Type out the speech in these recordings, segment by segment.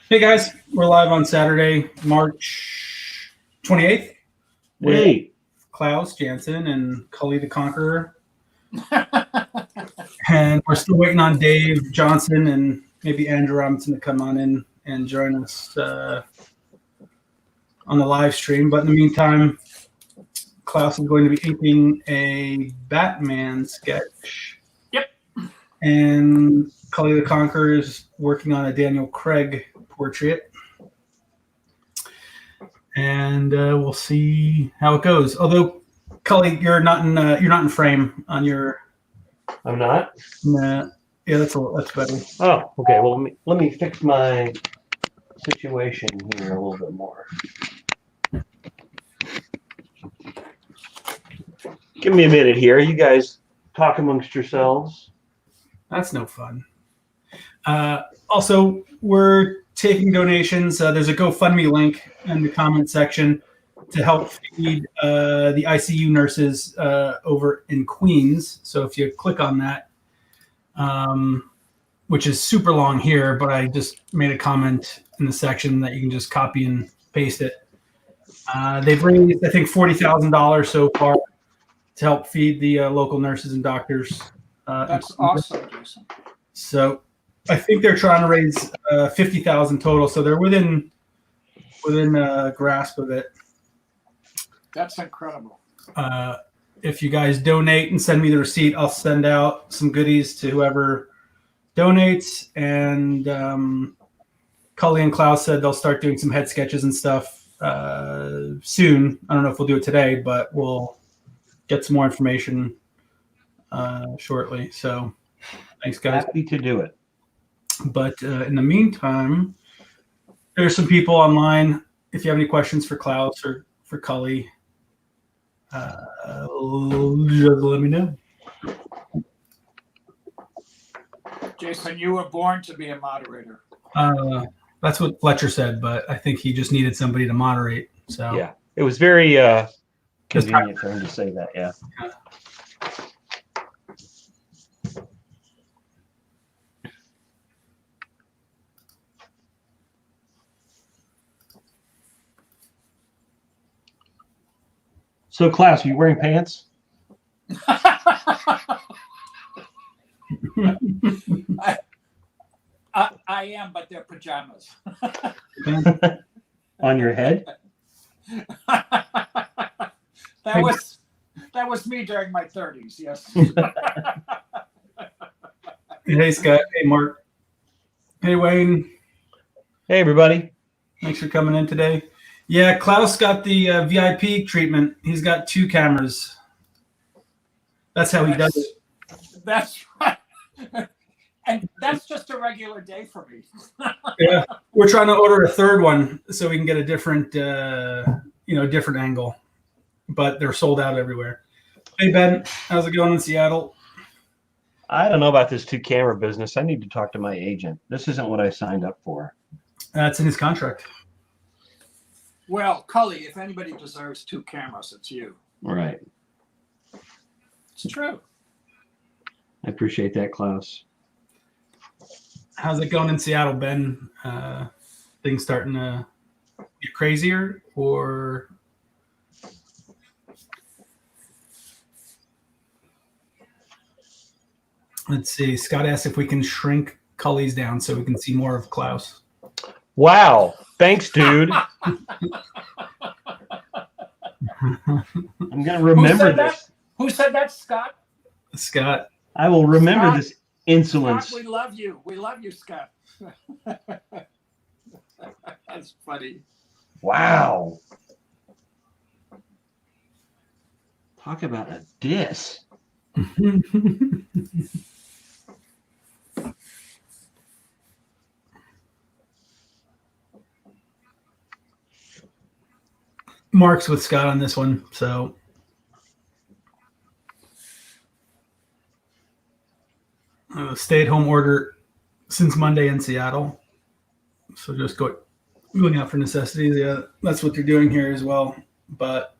Hey guys, we're live on Saturday, March 28th with Hey, Klaus Janson and Cully the Conqueror. And we're still waiting on Dave Johnson and maybe Andrew Robinson to come on in and join us on the live stream. But in the meantime, Klaus is going to be inking a Batman sketch. Yep. And Cully the Conqueror is working on a Daniel Craig portrait. And we'll see how it goes. Although, Cully, you're not in frame on your. I'm not. Yeah, that's better. Oh, okay. Well, let me fix my situation here a little bit more. Give me a minute here. You guys talk amongst yourselves. That's no fun. Also, we're taking donations. There's a GoFundMe link in the comment section to help feed the ICU nurses over in Queens. So if you click on that, which is super long here, but I just made a comment in the section that you can just copy and paste it. They've raised, I think, $40,000 so far to help feed the local nurses and doctors. That's awesome, Jason. So I think they're trying to raise 50,000 total, so they're within grasp of it. That's incredible. If you guys donate and send me the receipt, I'll send out some goodies to whoever donates. And Cully and Klaus said they'll start doing some head sketches and stuff soon. I don't know if we'll do it today, but we'll get some more information shortly. So thanks, guys. Happy to do it. But in the meantime, there's some people online. If you have any questions for Klaus or for Cully, just let me know. Jason, you were born to be a moderator. That's what Fletcher said, but I think he just needed somebody to moderate. So Yeah, it was very convenient for him to say that. Yeah. So, Klaus, are you wearing pants? I am, but they're pajamas. On your head? That was me during my 30s. Yes. Hey, Scott. Hey, Mark. Hey, Wayne. Hey, everybody. Thanks for coming in today. Yeah, Klaus got the VIP treatment. He's got 2 cameras. That's how he does it. That's right. And that's just a regular day for me. Yeah, we're trying to order a 3rd one so we can get a different, different angle. But they're sold out everywhere. Hey, Ben, how's it going in Seattle? I don't know about this 2-camera business. I need to talk to my agent. This isn't what I signed up for. That's in his contract. Well, Cully, if anybody deserves 2 cameras, it's you. Right. It's true. I appreciate that, Klaus. How's it going in Seattle, Ben? Things starting to get crazier, or let's see. Scott asked if we can shrink Cully's down so we can see more of Klaus. Wow. Thanks, dude. I'm going to remember this. Who said that, Scott? Scott. I will remember Scott, this insolence. Scott, we love you. We love you, Scott. That's funny. Wow. Talk about a diss. Mark's with Scott on this one, so stay-at-home order since Monday in Seattle. So just going out for necessities. Yeah, that's what they're doing here as well. But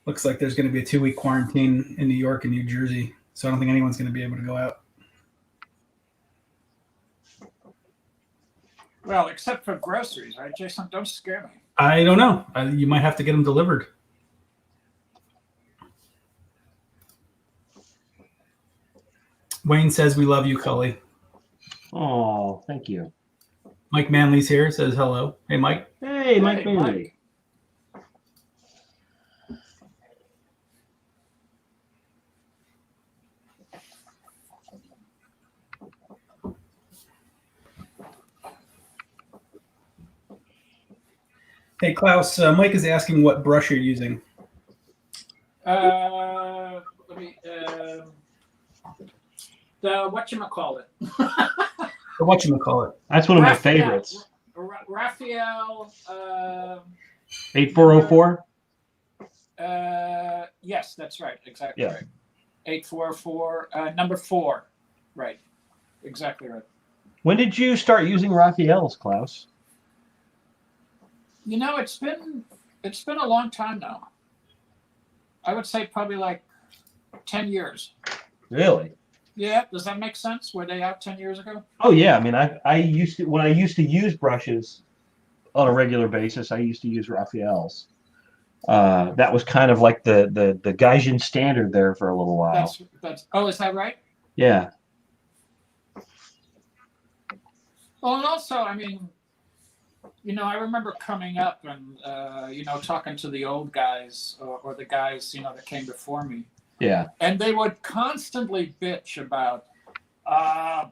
looks like there's going to be a 2-week quarantine in New York and New Jersey. So I don't think anyone's going to be able to go out. Well, except for groceries, right, Jason? Don't scare me. I don't know. You might have to get them delivered. Wayne says we love you, Cully. Oh, thank you. Mike Manley's here. Says hello. Hey, Mike. Hey, Mike Hey, Bailey. Hey, Klaus. Mike is asking what brush you're using. Let me. The whatchamacallit. Or whatchamacallit. That's one of my Raphael. favorites. Raphael. 8404. Yes, that's right. Exactly Yeah. right. 844. Number 4. Right. Exactly right. When did you start using Raphael's, Klaus? You know, it's been a long time now. I would say probably like 10 years. Really? Yeah, does that make sense? Were they out 10 years ago? Oh yeah. I mean, I used to when I used to use brushes on a regular basis. I used to use Raphael's. That was kind of like the Gaijin standard there for a little while. That's. Oh, is that right? Yeah. Well, and also, I mean, you know, I remember coming up and you know, talking to the old guys or the guys, you know, that came before me. Yeah. And they would constantly bitch about,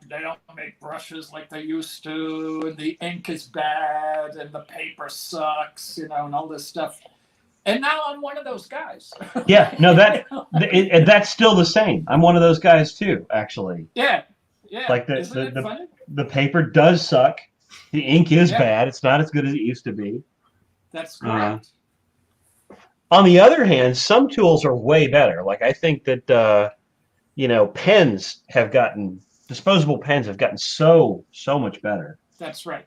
they don't make brushes like they used to, and the ink is bad, and the paper sucks, you know, and all this stuff. And now I'm one of those guys. Yeah. No, that's still the same. I'm one of those guys too, actually. Yeah. Yeah. Like Isn't it funny? the paper does suck. The ink is Yeah. bad. It's not as good as it used to be. That's correct. On the other hand, some tools are way better. Like I think that you know, disposable pens have gotten so much better. That's right.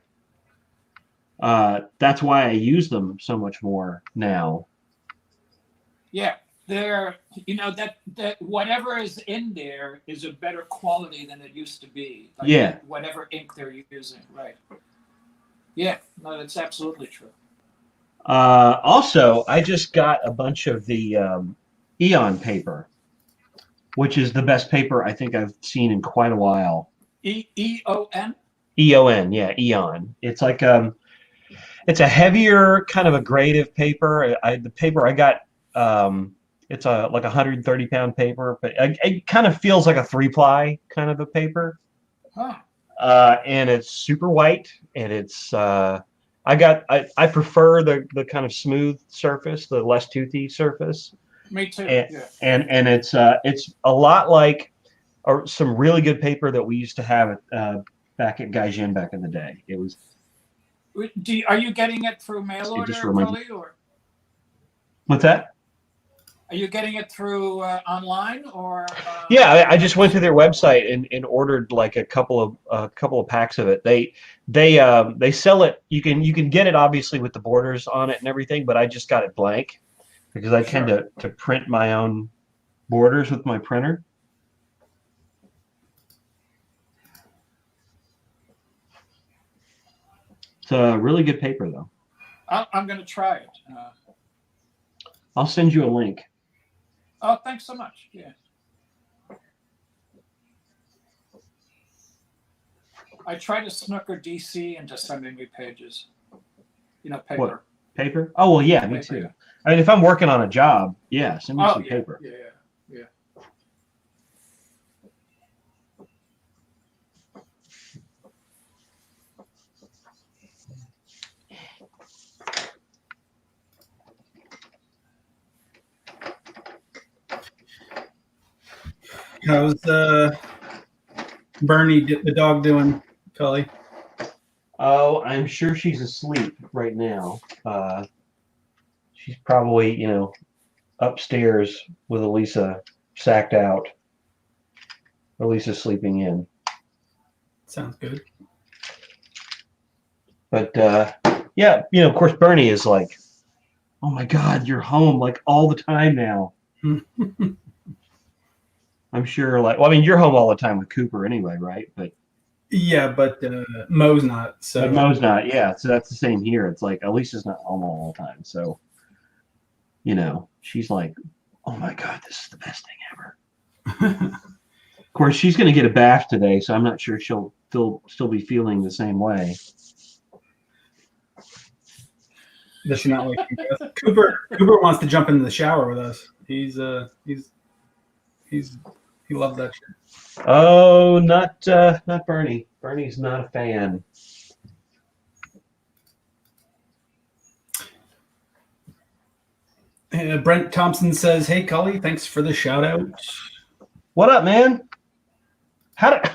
That's why I use them so much more now. Yeah. They're, you know, that whatever is in there is a better quality than it used to be. Like Yeah. Whatever ink they're using. Right. Yeah. No, that's absolutely true. Also, I just got a bunch of the Eon paper, which is the best paper I think I've seen in quite a while. EON? EON, yeah, Eon. It's like it's a heavier kind of a grade of paper. The paper I got, it's like 130-pound paper, but it kind of feels like a 3-ply kind of a paper. Huh. And it's super white, and it's I prefer the kind of smooth surface, the less toothy surface. Me too. And, Yeah. and it's a lot like some really good paper that we used to have back at Gaijin back in the day. It was. Are you getting it through mail order, Cully, or? What's that? Are you getting it through online or? Yeah, I just went to their website and ordered like a couple of packs of it. They sell it. You can get it obviously with the borders on it and everything, but I just got it blank because I tend to print my own borders with my printer. It's a really good paper though. I'm going to try it. I'll send you a link. Oh, thanks so much. Yeah. I try to snooker DC into sending me pages. You know, paper. What? Paper? Oh, well, yeah, me too. I mean, if I'm working on a job, yeah, send me some paper. Yeah. How's Bernie, the dog, doing, Cully? Oh, I'm sure she's asleep right now. She's probably, you know, upstairs with Elisa sacked out. Elisa's sleeping in. Sounds good. But yeah, you know, of course, Bernie is like, "Oh my God, you're home like all the time now." I'm sure, like, well, I mean, you're home all the time with Cooper anyway, right? But Yeah, but Mo's not. So But Mo's not. Yeah, so that's the same here. It's like Alicia's not home all the time, so she's like, "Oh my god, this is the best thing ever." Of course, she's going to get a bath today, so I'm not sure she'll still be feeling the same way. does she not like you? Cooper wants to jump into the shower with us. He loves that shit. Oh, not Bernie. Bernie's not a fan. Brent Thompson says, "Hey, Cully, thanks for the shout out." What up, man? How did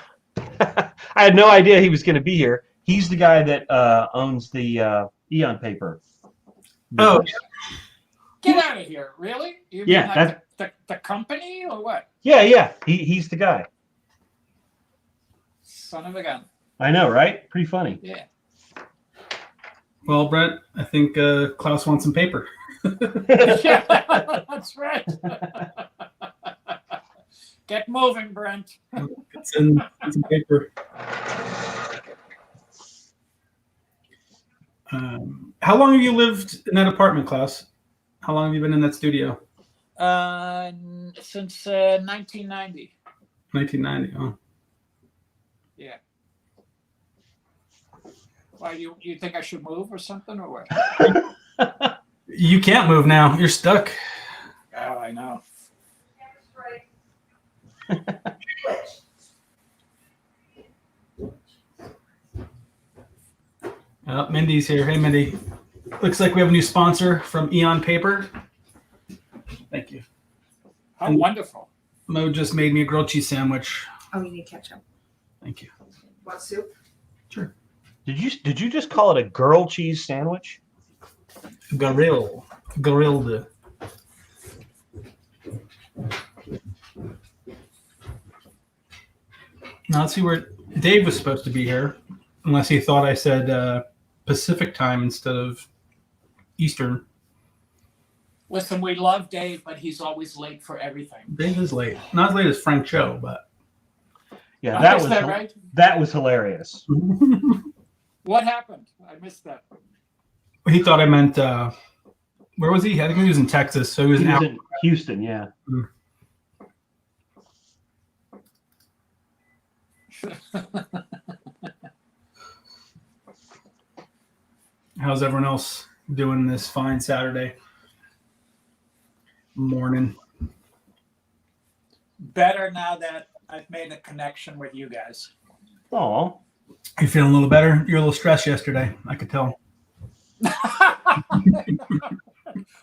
I had no idea he was going to be here. He's the guy that owns the Eon paper. Oh, Get out of here! Really? You Yeah, mean like the company or what? yeah. He's the guy. Son of a gun. I know, right? Pretty funny. Yeah. well, Brent, I think Klaus wants some paper. Yeah, that's right. Get moving, Brent. It's in some paper. How long have you lived in that apartment, Klaus? How long have you been in that studio? Since 1990. 1990. Oh. Yeah. Why you think I should move or something or what? You can't move now. You're stuck. Oh, I know. Mindy's here. Hey, Mindy. Looks like we have a new sponsor from Eon Paper. Thank you. How wonderful. Mo just made me a grilled cheese sandwich. Oh, you need ketchup. Thank you. What soup? Sure. Did you just call it a girl cheese sandwich? Grilled. Now let's see where Dave was supposed to be here, unless he thought I said Pacific time instead of Eastern. Listen, we love Dave, but he's always late for everything. Dave is late. Not as late as Frank Cho, but Yeah, Is that right? That was hilarious. What happened? I missed that. he thought I meant where was he? I think he was in Texas, so he was He an was hour. in Houston, yeah. How's everyone else doing this fine Saturday morning? Better now that I've made a connection with you guys. Oh, You feeling a little better? You were a little stressed yesterday. I could tell.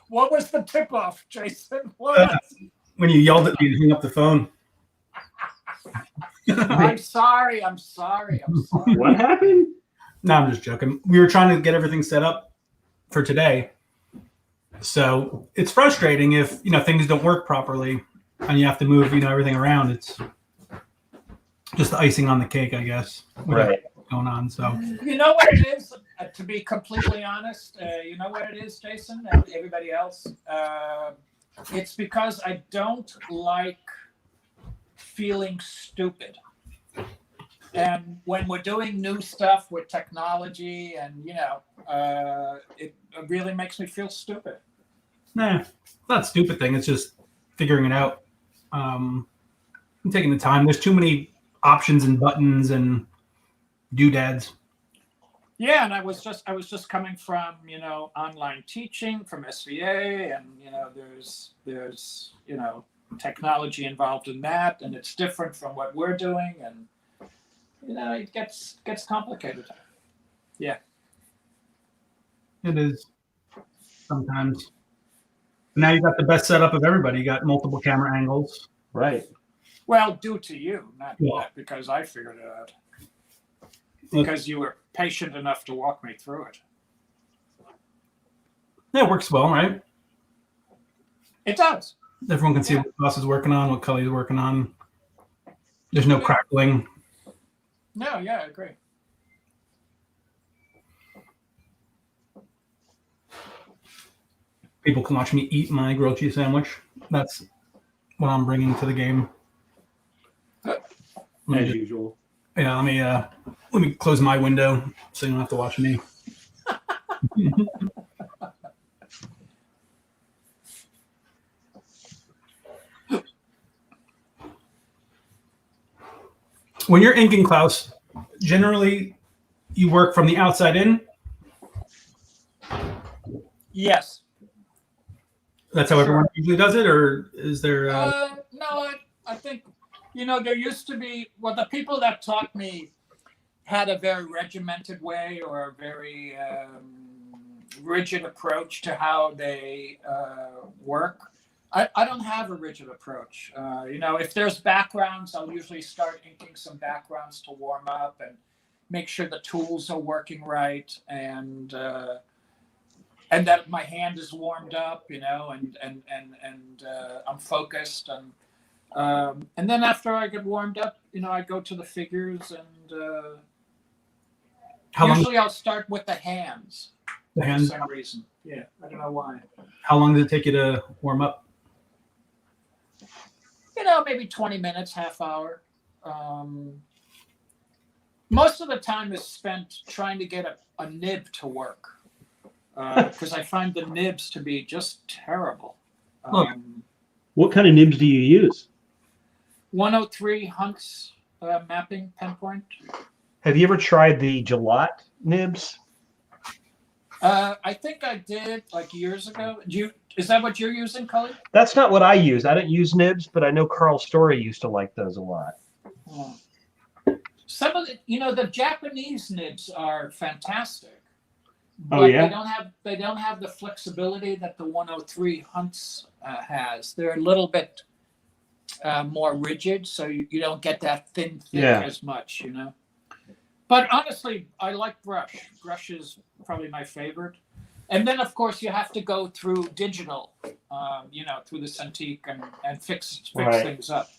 What was the tip off, Jason? What? When you yelled at me and hung up the phone. I'm sorry. what happened? No, I'm just joking. We were trying to get everything set up for today. So it's frustrating if, things don't work properly and you have to move, everything around. It's just the icing on the cake, I guess. Right. Going on. So You know what it is? To be completely honest, you know what it is, Jason, and everybody else? It's because I don't like feeling stupid. And when we're doing new stuff with technology and, it really makes me feel stupid. nah, it's not a stupid thing. It's just figuring it out. I'm taking the time. There's too many options and buttons and doodads. Yeah, and I was just coming from, online teaching from SVA, and there's technology involved in that, and it's different from what we're doing, and it gets complicated. Yeah. It is sometimes. Now you got the best setup of everybody. You got multiple camera angles. Right. Well, due to you, not Yeah. because I figured it out. Because you were patient enough to walk me through it. Yeah, it works well, right? It does. Everyone can see what Klaus is working on, what Cully's working on. There's no crackling. No, yeah, I agree. People can watch me eat my grilled cheese sandwich. That's what I'm bringing to the game. As usual. Yeah, let me close my window so you don't have to watch me. When you're inking, Klaus, generally you work from the outside in. Yes. That's how everyone usually does it, or is there? No, I think, there used to be, well, the people that taught me had a very regimented way or a very rigid approach to how they work. I don't have a rigid approach. If there's backgrounds, I'll usually start inking some backgrounds to warm up and make sure the tools are working right, and that my hand is warmed up, and I'm focused, and then after I get warmed up, I go to the figures, and usually I'll start with the hands. The hands? For some reason. Yeah, I don't know why. How long does it take you to warm up? Maybe 20 minutes, half hour. Most of the time is spent trying to get a nib to work, because I find the nibs to be just terrible. What kind of nibs do you use? 103 hunks mapping pen point. Have you ever tried the Gillette nibs? I think I did like years ago. Is that what you're using, Cully? That's not what I use. I don't use nibs, but I know Carl Story used to like those a lot. Oh. Some of the Japanese nibs are fantastic. But they don't have the flexibility that the 103 hunts has. They're a little bit more rigid, so you don't get that thin thick as much, But honestly, I like brush. Brush is probably my favorite. And then, of course, you have to go through digital, through the Cintiq and fix things up,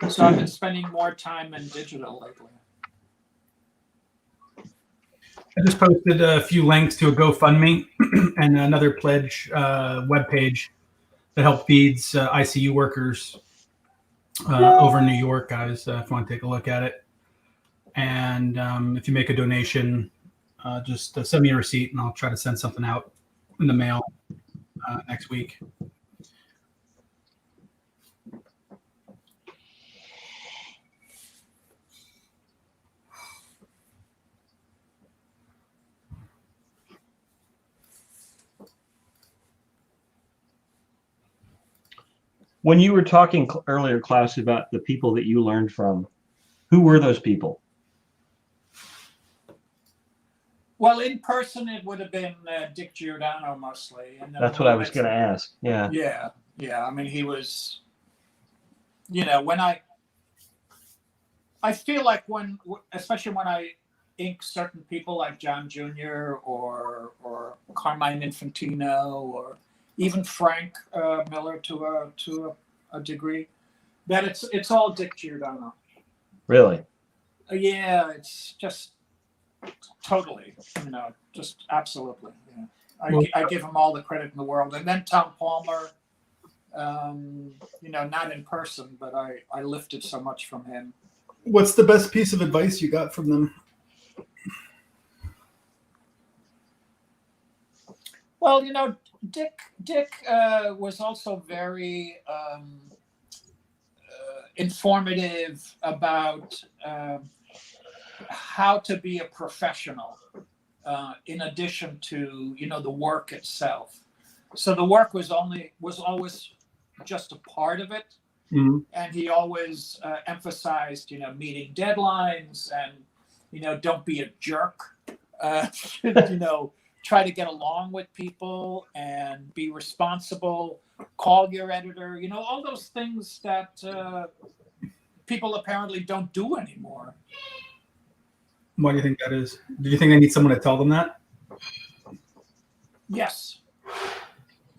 So I've been spending more time in digital lately. I just posted a few links to a GoFundMe and another pledge webpage that help feeds ICU workers over in New York, guys, if you want to take a look at it. And if you make a donation, just send me a receipt and I'll try to send something out in the mail next week. When you were talking earlier, Klaus, about the people that you learned from, who were those people? Well, in person, it would have been Dick Giordano mostly. And that's what I was going to ask. Yeah. Yeah. I mean, he was, when I feel like especially when I ink certain people like John Jr. or Carmine Infantino or even Frank Miller to a degree, that it's all Dick Giordano. Really? Yeah, it's just totally, just absolutely. I give him all the credit in the world. And then Tom Palmer, not in person, but I lifted so much from him. What's the best piece of advice you got from them? Well, Dick was also very informative about how to be a professional in addition to the work itself. So the work was always just a part of it. Mm-hmm. And he always emphasized meeting deadlines and don't be a jerk. Try to get along with people and be responsible, call your editor, all those things that people apparently don't do anymore. Why do you think that is? Do you think they need someone to tell them that? Yes.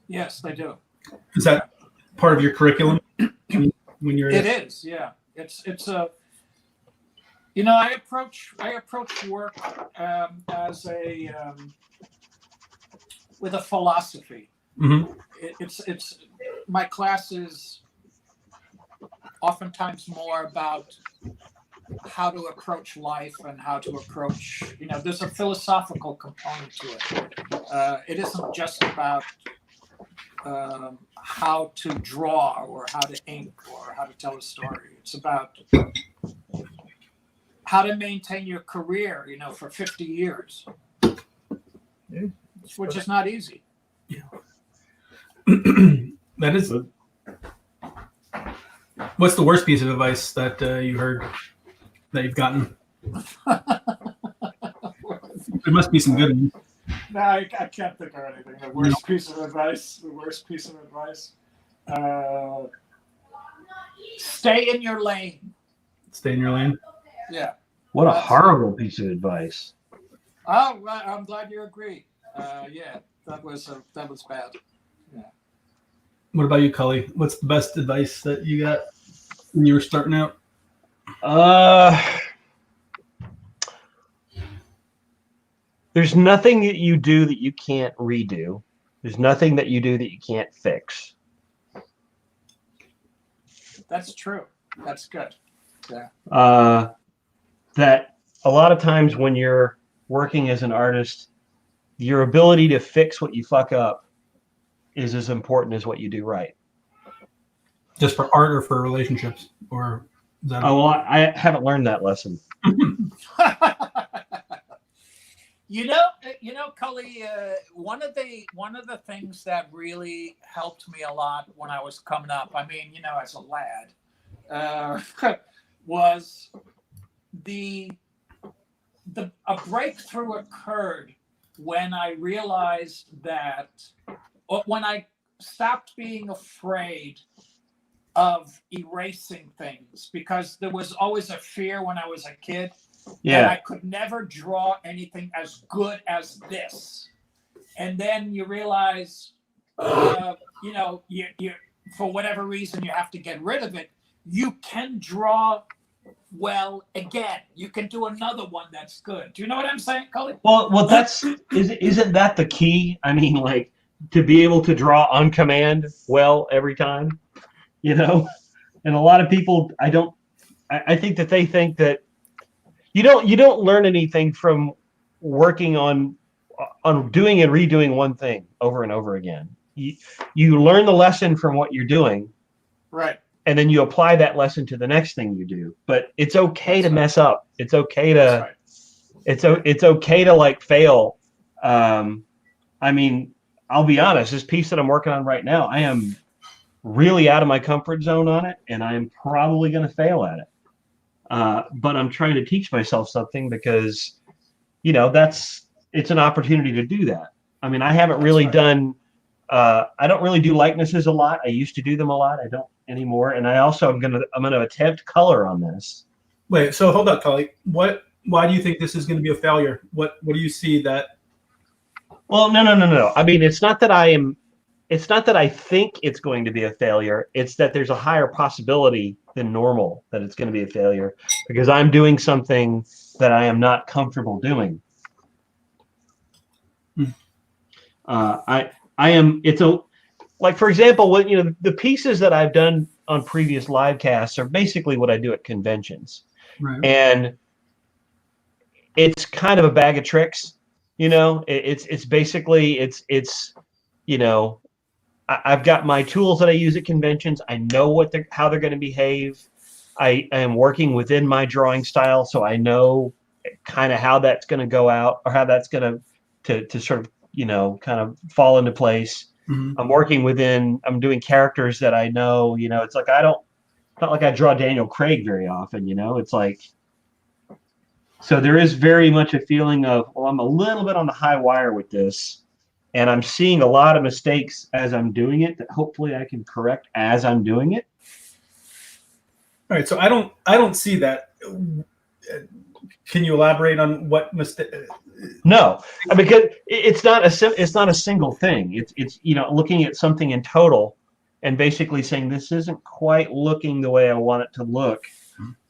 Yes, they do. Is that part of your curriculum when you're? It is, yeah. It's a. I approach work as a with a philosophy. Mm-hmm. It's my class is oftentimes more about how to approach life and how to approach, there's a philosophical component to it. It isn't just about how to draw or how to ink or how to tell a story. It's about how to maintain your career, for 50 years, which is not easy. Yeah. That is. What's the worst piece of advice that you heard that you've gotten? There must be some good ones. No, I can't think of anything. The worst piece of advice. Stay in your lane. Stay in your lane. Yeah. What a horrible piece of advice. Oh, well, I'm glad you agree. Yeah, that was bad. Yeah. What about you, Cully? What's the best advice that you got when you were starting out? There's nothing that you do that you can't redo. There's nothing that you do that you can't fix. That's true. That's good. Yeah. That a lot of times when you're working as an artist, your ability to fix what you fuck up is as important as what you do right. Just for art or for relationships, or is that? Oh, well, I haven't learned that lesson. Cully, one of the things that really helped me a lot when I was coming up, as a lad, was a breakthrough occurred when I realized that, when I stopped being afraid of erasing things, because there was always a fear when I was a kid. Yeah. And I could never draw anything as good as this. And then you realize, you for whatever reason, you have to get rid of it. You can draw well again. You can do another one that's good. Do you know what I'm saying, Cully? Well, isn't that the key? To be able to draw on command well every time, And a lot of people, I think that they think that you don't learn anything from working on doing and redoing one thing over and over again. You learn the lesson from what you're doing, right? And then you apply that lesson to the next thing you do. But it's okay to mess up. It's okay to it's okay to fail. I'll be honest. This piece that I'm working on right now, I am really out of my comfort zone on it, and I am probably going to fail at it. But I'm trying to teach myself something because, it's an opportunity to do that. I haven't really done, I don't really do likenesses a lot. I used to do them a lot. I don't anymore. And I also I'm gonna attempt color on this. Wait, so hold up, Cully. Why do you think this is going to be a failure? What do you see that? Well, no. It's not that I think it's going to be a failure. It's that there's a higher possibility than normal that it's going to be a failure because I'm doing something that I am not comfortable doing. I am. For example, the pieces that I've done on previous live casts are basically what I do at conventions, right. And it's kind of a bag of tricks. It's basically I've got my tools that I use at conventions. I know how they're going to behave. I am working within my drawing style, so I know kind of how that's going to go out or how that's going to sort of kind of fall into place. Mm-hmm. I'm doing characters that I know. It's like it's not like I draw Daniel Craig very often. It's like, so there is very much a feeling of, well, I'm a little bit on the high wire with this. And I'm seeing a lot of mistakes as I'm doing it that hopefully I can correct as I'm doing it. All right, so I don't see that. Can you elaborate on what mistake? No, because it's not a single thing. It's looking at something in total and basically saying this isn't quite looking the way I want it to look,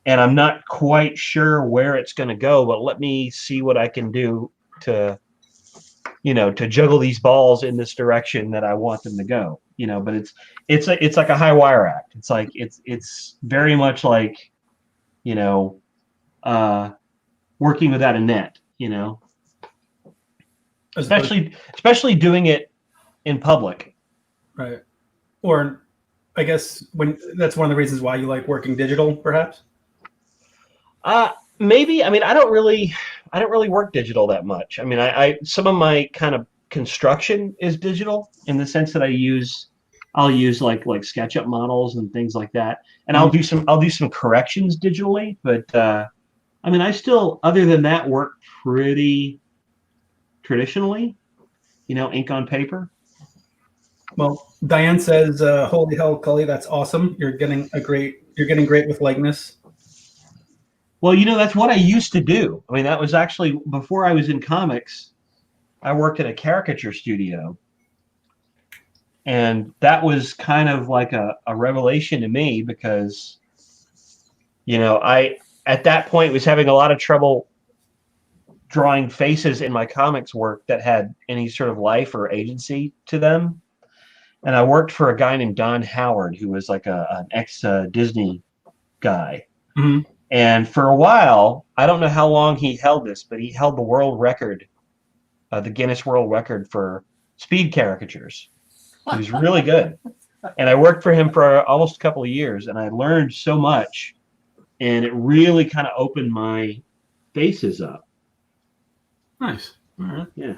and I'm not quite sure where it's going to go. But let me see what I can do to juggle these balls in this direction that I want them to go, but it's like a high wire act. It's like, it's very much like, working without a net, you know, As opposed- especially doing it in public. right. Or I guess when that's one of the reasons why you like working digital, perhaps. Maybe. I mean, I don't really work digital that much. I mean, I some of my kind of construction is digital in the sense that I'll use like SketchUp models and things like that, and I'll do some corrections digitally. But I mean, I still, other than that, work pretty traditionally, you know, ink on paper. Well, Diane says, "Holy hell, Cully, that's awesome! You're getting great with likeness." Well, you know, that's what I used to do. I mean, that was actually before I was in comics. I worked at a caricature studio, and that was kind of like a revelation to me because, you know, I at that point was having a lot of trouble drawing faces in my comics work that had any sort of life or agency to them. And I worked for a guy named Don Howard, who was like an ex Disney guy. Mm-hmm. And for a while, I don't know how long he held this, but he held the world record, the Guinness World Record for speed caricatures. He was really good. And I worked for him for almost a couple of years, and I learned so much, and it really kind of opened my faces up. Nice. All right. Yeah.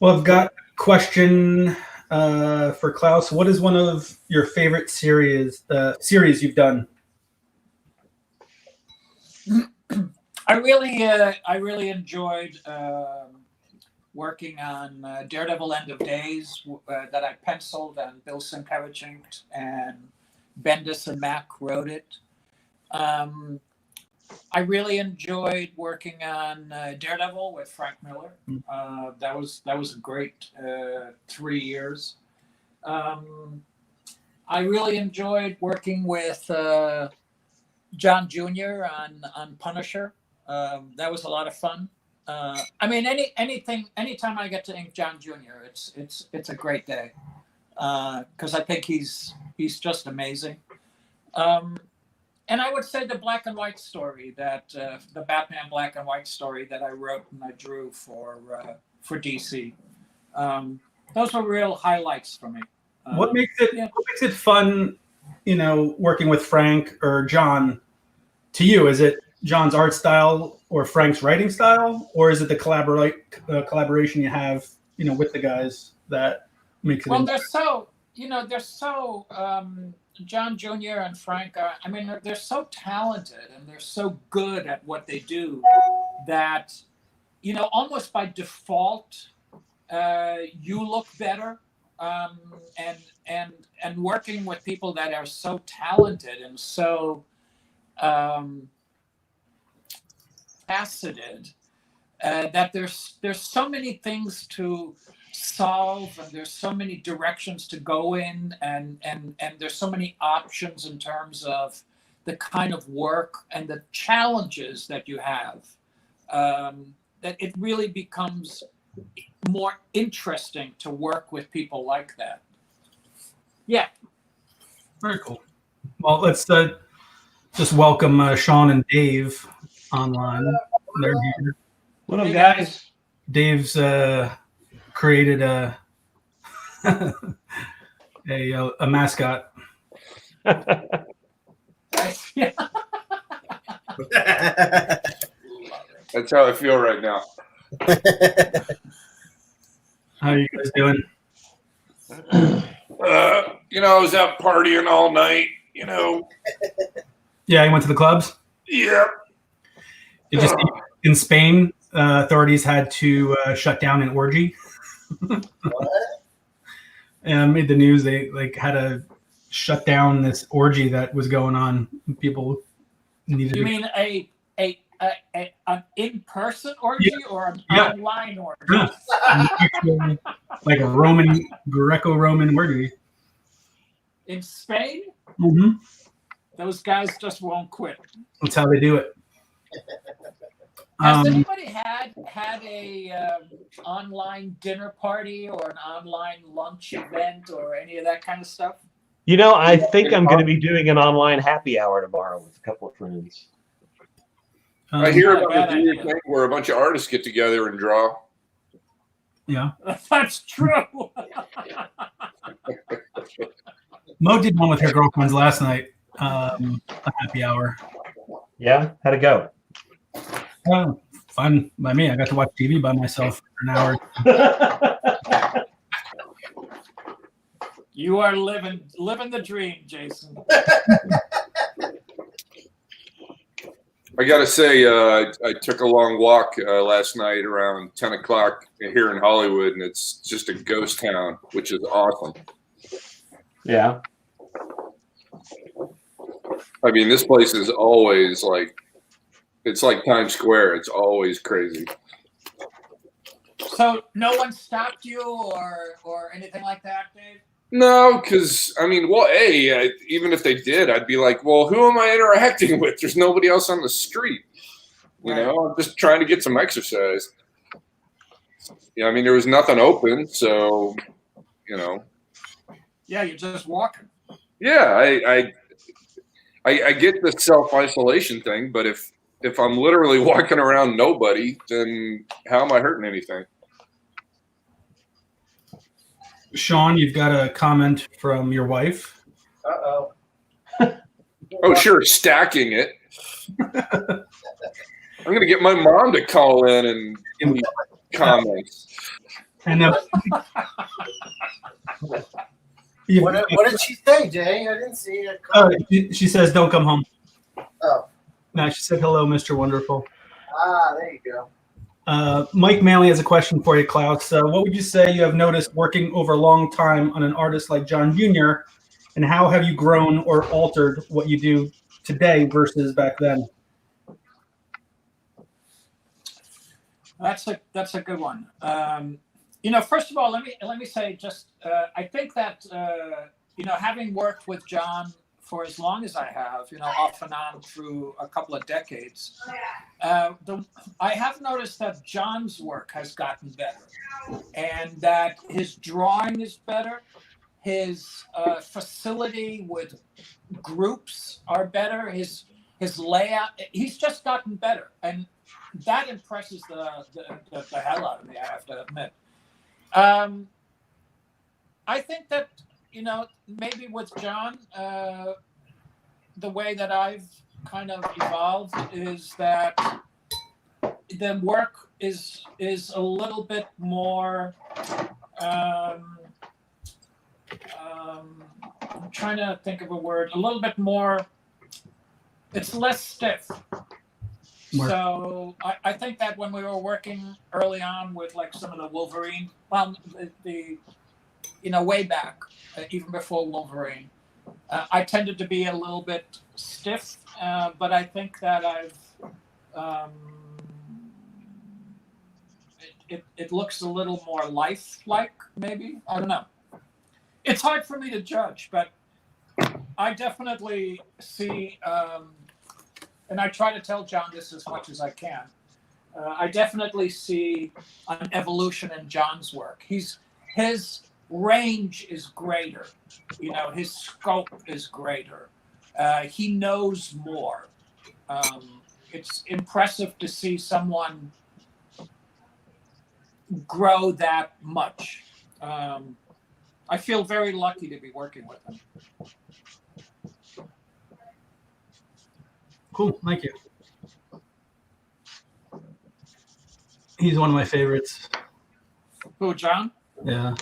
Well, I've got a question for Klaus. What is one of your favorite series you've done? I really enjoyed working on Daredevil End of Days that I penciled and Bill Sienkiewicz inked, and Bendis and Mack wrote it. I really enjoyed working on Daredevil with Frank Miller. That was a great 3 years. I really enjoyed working with John Jr. on Punisher. That was a lot of fun. I mean, anytime I get to ink John Jr., it's a great day because I think he's just amazing. And I would say the black and white story that the Batman black and white story that I wrote and I drew for DC. Those were real highlights for me. What makes it fun, you know, working with Frank or John? To you, is it John's art style or Frank's writing style, or is it the collaboration you have, you know, with the guys that makes it? Well, they're so John Jr. and Frank are, I mean, they're so talented and they're so good at what they do that, you know, almost by default, you look better. And working with people that are so talented and so faceted, that there's so many things to solve, and there's so many directions to go in, and there's so many options in terms of the kind of work and the challenges that you have, that it really becomes more interesting to work with people like that. Yeah. Very cool. Well, let's just welcome Shawn and Dave online. They're here. What up, guys? Dave's created a mascot. Yeah. That's how I feel right now. How are you guys doing? You know, I was out partying all night, you know. Yeah, you went to the clubs? Yeah. Did you see in Spain, authorities had to shut down an orgy? What? And made the news. They had to shut down this orgy that was going on. People needed. You mean an in-person orgy or an online orgy? Yeah. Actually, like a Roman, Greco-Roman orgy. In Spain? Mm-hmm. Those guys just won't quit. That's how they do it. Has anybody had a online dinner party or an online lunch event or any of that kind of stuff? You know, I think I'm going to be doing an online happy hour tomorrow with a couple of friends. I hear Not a about bad this weird idea. thing where a bunch of artists get together and draw. Yeah. That's true. Mo did one with her girlfriends last night. A happy hour. Yeah, how'd it go? Oh, fun by me. I got to watch TV by myself for an hour. You are living the dream, Jason. I gotta say, I took a long walk last night around 10 o'clock here in Hollywood, and it's just a ghost town, which is awesome. Yeah. I mean, this place is always like, it's like Times Square. It's always crazy. So no one stopped you or anything like that, Dave? No, because, I mean, well, even if they did, I'd be like, well, who am I interacting with? There's nobody else on the street. You Right. know, I'm just trying to get some exercise. Yeah, I mean, there was nothing open, so, you know. Yeah, you're just walking. Yeah, I get the self-isolation thing, but if I'm literally walking around nobody, then how am I hurting anything? Shawn, you've got a comment from your wife. Uh-oh. Oh, sure, stacking it. I'm going to get my mom to call in and give me comments. And What did she say, Jay? I didn't see it. she says, "Don't come home." Oh. No, she said, "Hello, Mr. Wonderful." Ah, there you go. Mike Manley has a question for you, Klaus. What would you say you have noticed working over a long time on an artist like John Jr., and how have you grown or altered what you do today versus back then? That's a good one. First of all, let me say just I think that having worked with John for as long as I have, off and on through a couple of decades, I have noticed that John's work has gotten better, and that his drawing is better. His facility with groups are better. His layout, he's just gotten better, and that impresses the hell out of me, I have to admit. I think that, maybe with John, the way that I've kind of evolved is that the work is a little bit more, I'm trying to think of a word, a little bit more, it's less stiff. So I think that when we were working early on with like some of the Wolverine, way back, even before Wolverine, I tended to be a little bit stiff, but I think that it looks a little more lifelike, maybe. I don't know. It's hard for me to judge, but I definitely see. And I try to tell John this as much as I can. I definitely see an evolution in John's work. His range is greater. His scope is greater. He knows more. It's impressive to see someone grow that much. I feel very lucky to be working with him. Cool, thank you. He's one of my favorites. Who, John? Yeah.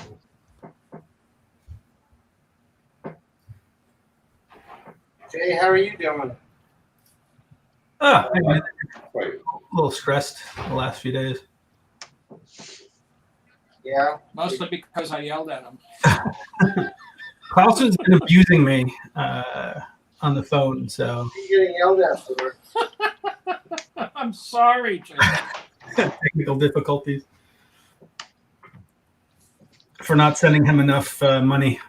Jay, how are you doing? A little stressed the last few days. Yeah. Mostly because I yelled at him. Klaus has been abusing me on the phone, so. You're getting yelled at for. I'm sorry, Jay. Technical difficulties. For not sending him enough money.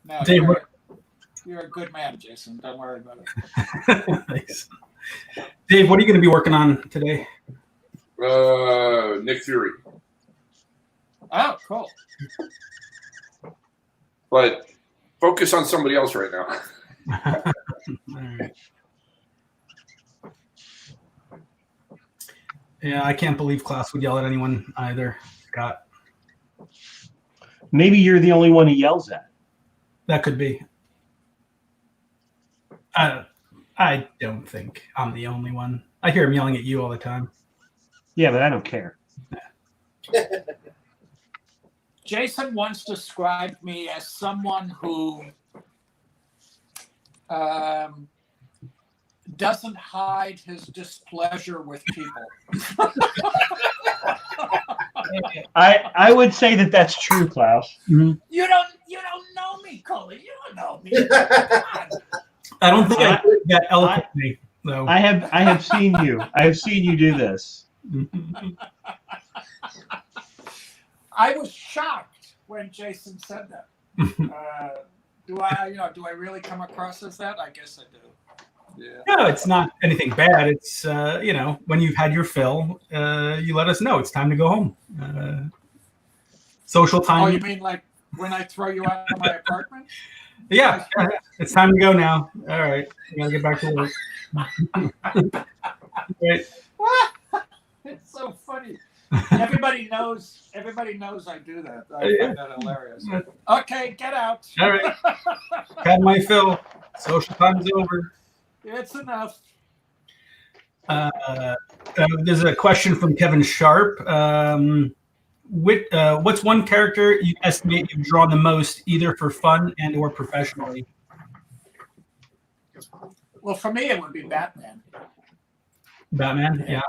No, Dave, you're a good man, Jason. Don't worry about it. Thanks. Dave, what are you going to be working on today? Nick Fury. Oh, cool. But focus on somebody else right now. Alright. Yeah, I can't believe Klaus would yell at anyone either, Scott. Maybe you're the only one he yells at. That could be. I don't think I'm the only one. I hear him yelling at you all the time. Yeah, but I don't care. Jason once described me as someone who doesn't hide his displeasure with people. I would say that that's true, Klaus. Mm-hmm. You don't know me, Cully. You don't know me. I don't think I did that eloquently, though. I have seen you. I have seen you do this. I was shocked when Jason said that. Do I really come across as that? I guess I do. Yeah. No, it's not anything bad. It's when you've had your fill, you let us know it's time to go home. Social time. Oh, you mean like when I throw you out of my apartment? Yeah, it's time to go now. All right, we gotta get back to work. Right. It's so funny. Everybody knows I do that. I find that hilarious. Okay, get out. All right, had my fill. Social time's over. It's enough. There's a question from Kevin Sharp. What's one character you estimate you've drawn the most, either for fun and or professionally? Well, for me, it would be Batman. Batman, yeah.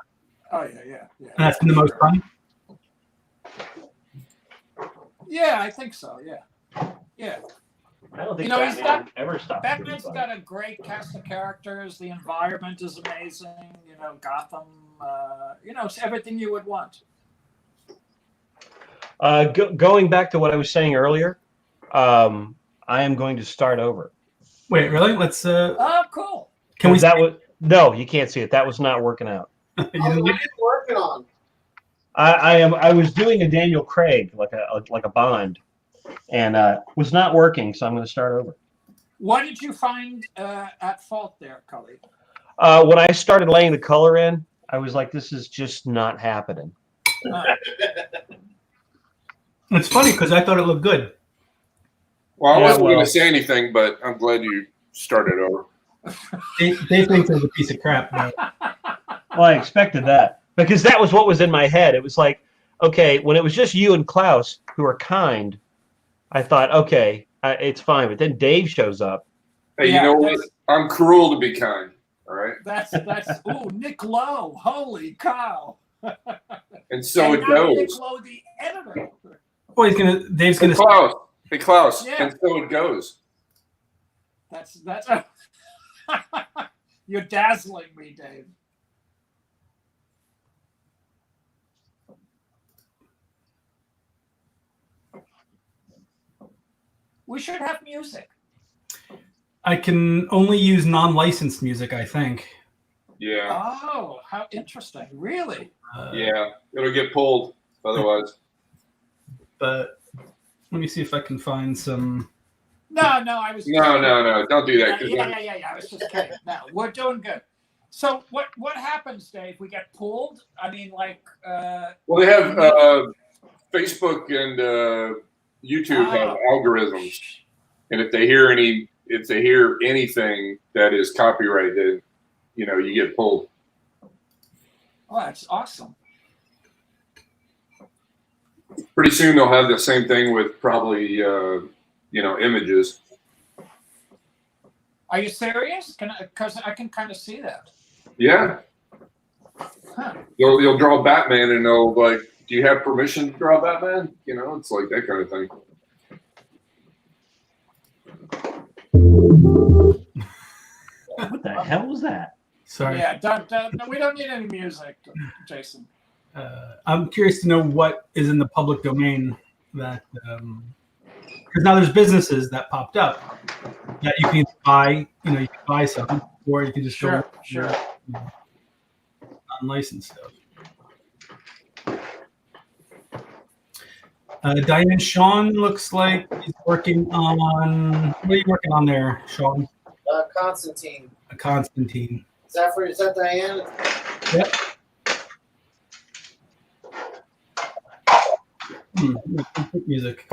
Oh yeah. And that's been the most fun. Yeah, I think so. Yeah. I don't think Batman ever stopped. Batman's got a great cast of characters. The environment is amazing. Gotham. It's everything you would want. Going back to what I was saying earlier, I am going to start over. Wait, really? Let's. Oh, cool. Can we? No, you can't see it. That was not working out. What are you working on? I was doing a Daniel Craig like a Bond, and was not working. So I'm going to start over. What did you find at fault there, Cully? When I started laying the color in, I was like, "This is just not happening." It's funny because I thought it looked good. Well, I wasn't going to say anything, but I'm glad you started over. They think there's a piece of crap. But... Well, I expected that because that was what was in my head. It was like, okay, when it was just you and Klaus who are kind, I thought, okay, it's fine. But then Dave shows up. Hey, you know what? I'm cruel to be kind. All right. That's Nick Lowe. Holy cow! And so and it goes. Nick Lowe, the editor. Oh, Dave's gonna. Hey Klaus. Yeah. And so it goes. That's. You're dazzling me, Dave. We should have music. I can only use non-licensed music, I think. Yeah. Oh, how interesting! Really? Yeah. It'll get pulled otherwise. But let me see if I can find some. No, I was. No. Don't do that. Yeah. I was just kidding. No, we're doing good. So what happens, Dave? We get pulled? I mean, like. Well, they have Facebook and YouTube have algorithms, and if they hear anything that is copyrighted, you get pulled. Oh, that's awesome. Pretty soon they'll have the same thing with probably images. Are you serious? Because I can kind of see that. Yeah. Huh. You'll draw Batman and they'll like, do you have permission to draw Batman? It's like that kind of thing. What the hell was that? Sorry. Yeah, no, we don't need any music, Jason. I'm curious to know what is in the public domain that because now there's businesses that popped up that you can buy. You can buy something, or you can just Sure. unlicensed stuff. Diane Shawn looks like he's working on. What are you working on there, Shawn? Constantine. A Constantine. Is that Diane? Yep. Music.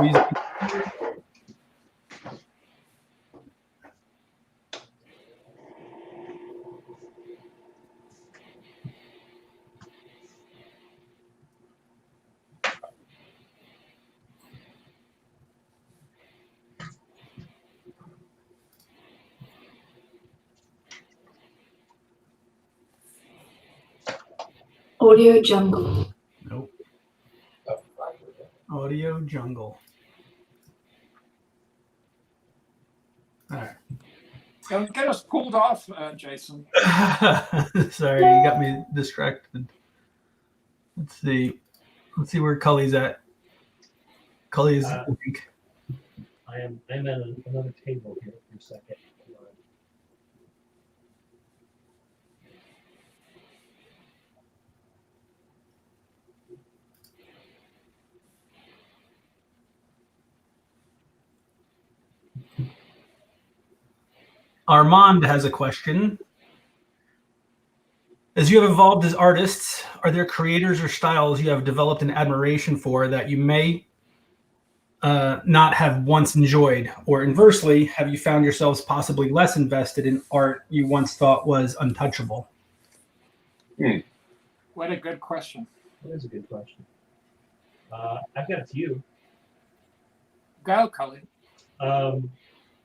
Audio Jungle. Nope. Audio Jungle. All right. Don't get us pulled off, Jason. Sorry, you got me distracted. Let's see where Cully's at. Cully's. I'm at another table here for a second. Armand has a question. As you have evolved as artists, are there creators or styles you have developed an admiration for that you may not have once enjoyed? Or inversely, have you found yourselves possibly less invested in art you once thought was untouchable? What a good question. That is a good question. I've got a few. Go, Cully.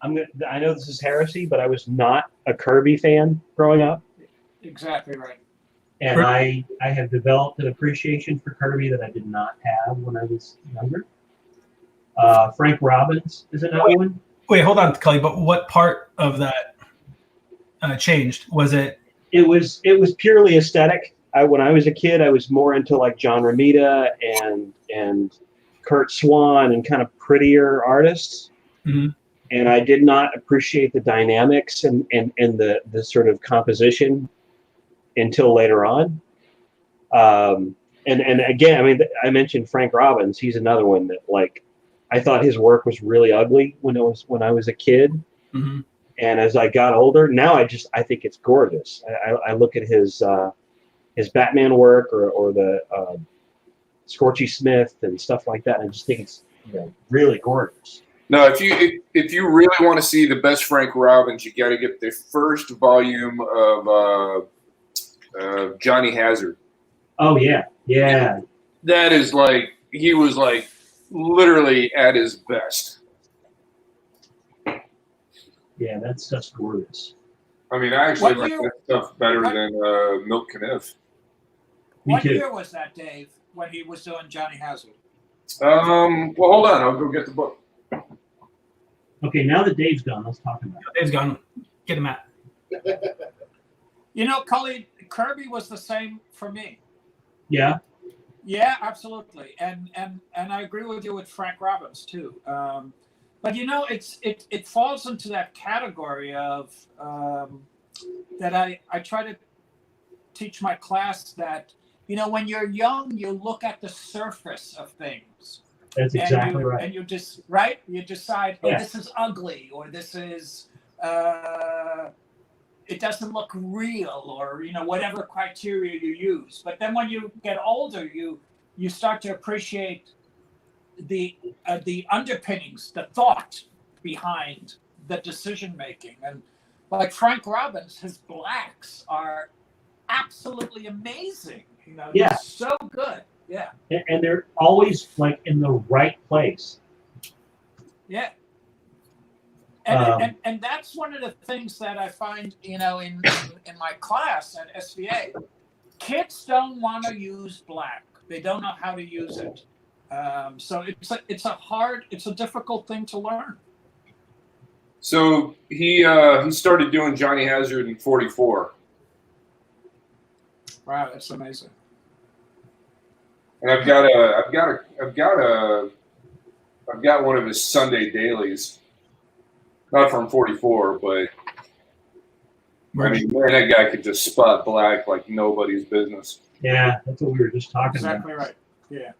I know this is heresy, but I was not a Kirby fan growing up. Exactly right. And I have developed an appreciation for Kirby that I did not have when I was younger. Frank Robbins is another one. Wait, hold on, Cully. But what part of that changed? Was it? It was purely aesthetic. When I was a kid, I was more into like John Romita and Kurt Swan and kind of prettier artists. Mm-hmm. And I did not appreciate the dynamics and the sort of composition until later on. And again, I mean, I mentioned Frank Robbins. He's another one that, like, I thought his work was really ugly when I was a kid. Mm-hmm. And as I got older, now I think it's gorgeous. I look at his Batman work or the Scorchy Smith and stuff like that, and I just think it's really gorgeous. No, if you really want to see the best Frank Robbins, you got to get the first volume of Johnny Hazard. Oh yeah. That is like, he was like literally at his best. Yeah, that's just gorgeous. I mean, I actually What like year- that stuff better than Milk Caniff. What too. year was that, Dave, when he was doing Johnny Hazard? Well, hold on. I'll go get the book. Okay, now that Dave's gone, let's talk about it. Dave's gone. Get him out. You know, Cully, Kirby was the same for me. Yeah. Yeah, absolutely, and I agree with you with Frank Robbins too. But you know, it falls into that category of that I try to teach my class that, you know, when you're young, you look at the surface of things. That's exactly right. And you just you decide, oh, Yeah. this is ugly, or this is it doesn't look real, or whatever criteria you use. But then when you get older, you start to appreciate the underpinnings, the thought behind the decision making. And like Frank Robbins, his blacks are absolutely amazing. Yeah. They're so good. Yeah. And they're always like in the right place. Yeah. And that's one of the things that I find, in my class at SVA. Kids don't want to use black. They don't know how to use it. So it's a difficult thing to learn. So he started doing Johnny Hazard in '44. Wow, that's amazing. And I've got one of his Sunday dailies. Not from '44, but I mean, man, that guy could just spot black like nobody's business. Yeah, that's what we were just talking Exactly about. right. Yeah.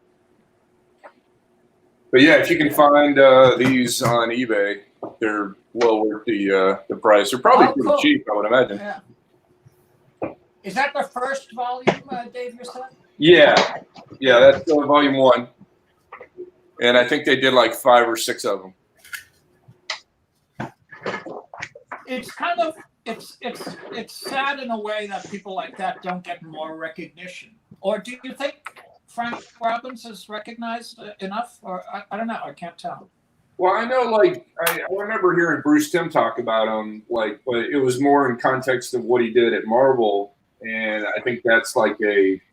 But yeah, if you can find these on eBay, they're well worth the price. They're probably Oh, pretty cool. cheap, I would imagine. Yeah. Is that the first volume, Dave, you said? Yeah, that's volume 1, and I think they did like 5 or 6 of them. It's kind of it's sad in a way that people like that don't get more recognition. Or do you think Frank Robbins is recognized enough? Or I don't know. I can't tell. Well, I know, like, I remember hearing Bruce Timm talk about him, like, but it was more in context of what he did at Marvel, and I think that's like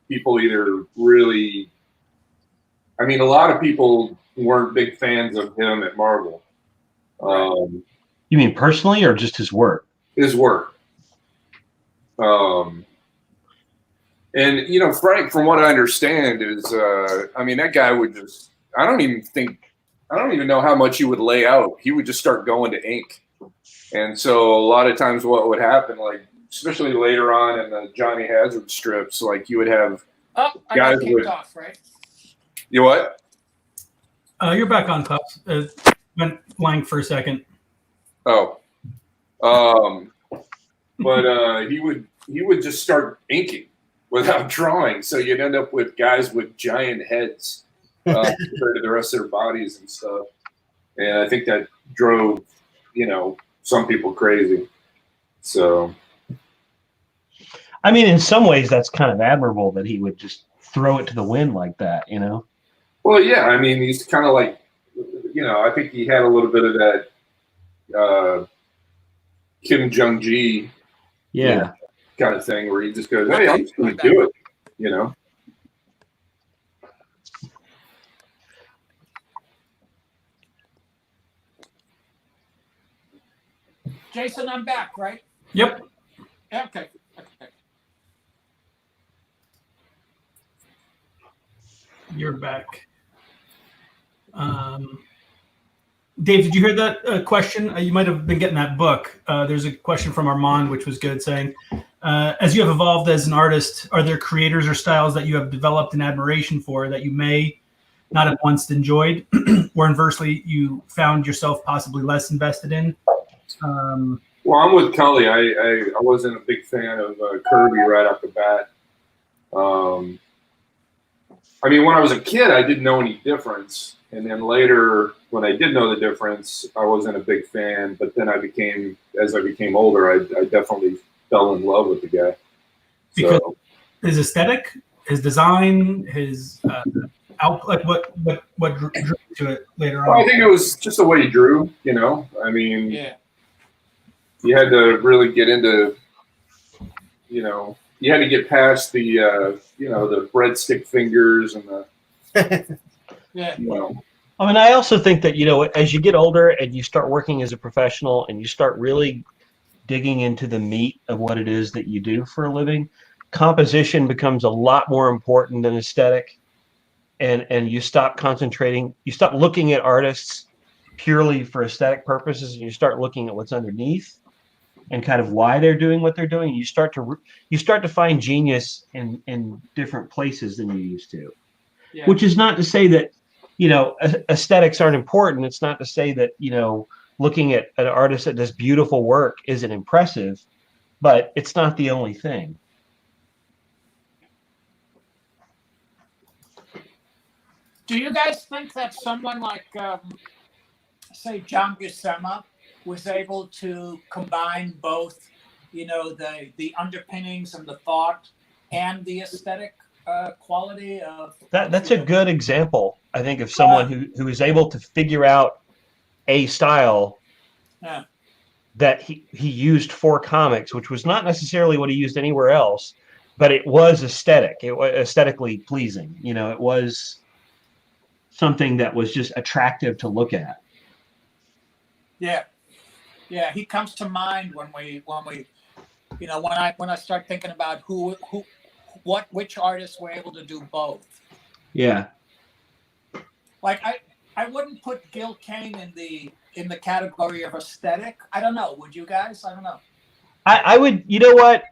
people either really, I mean, a lot of people weren't big fans of him at Marvel. You mean personally or just his work? His work. And, you know, Frank, from what I understand, is, I mean, that guy would just, I don't even know how much he would lay out. He would just start going to ink. And so a lot of times what would happen, like, especially later on in the Johnny Hazard strips, like, you would have I guys got kicked off, right? You what? You're back on, Klaus. Went blank for a second. Oh. But he would just start inking without drawing. So you'd end up with guys with giant heads compared to the rest of their bodies and stuff. And I think that drove, you know, some people crazy. So, I mean, in some ways, that's kind of admirable that he would just throw it to the wind like that, you know? well, yeah, I mean, he's kind of like, you know, I think he had a little bit of that Kim Jong-gi Yeah. kind of thing where he just goes, hey, I'm just going to do it, you know? Jason, I'm back, right? Yep. Yeah, okay. You're back. Dave, did you hear that question? You might have been getting that book. There's a question from Armand, which was good, saying, as you have evolved as an artist, are there creators or styles that you have developed an admiration for that you may not have once enjoyed, or inversely, you found yourself possibly less invested in? Well, I'm with Cully. I wasn't a big fan of Kirby right off the bat. I mean, when I was a kid, I didn't know any difference. And then later, when I did know the difference, I wasn't a big fan. But then as I became older, I definitely fell in love with the guy. Because his aesthetic, his design, his like what drew you to it later on? Well, I think it was just the way he drew. You know, I mean, Yeah. You had to really get into, you know, you had to get past the, you know, the breadstick fingers and the, Yeah. you know. I mean, I also think that, you know, as you get older and you start working as a professional and you start really digging into the meat of what it is that you do for a living, composition becomes a lot more important than aesthetic. And you stop concentrating, you stop looking at artists purely for aesthetic purposes, and you start looking at what's underneath and kind of why they're doing what they're doing. You start to find genius in different places than you used to. Yeah. Which is not to say that, you know, aesthetics aren't important. It's not to say that, you know, looking at an artist that does beautiful work isn't impressive, but it's not the only thing. Do you guys think that someone like, say, John Buscema was able to combine both, you know, the underpinnings and the thought and the aesthetic quality of That's a good example, I think, of someone who is able to figure out a style that he used for comics, which was not necessarily what he used anywhere else, but it was aesthetic. It was aesthetically pleasing. You know, it was something that was just attractive to look at. Yeah. He comes to mind when we, you know, when I start thinking about which artists were able to do both. Yeah. Like I wouldn't put Gil Kane in the category of aesthetic. I don't know. Would you guys? I don't know. I would. You know what?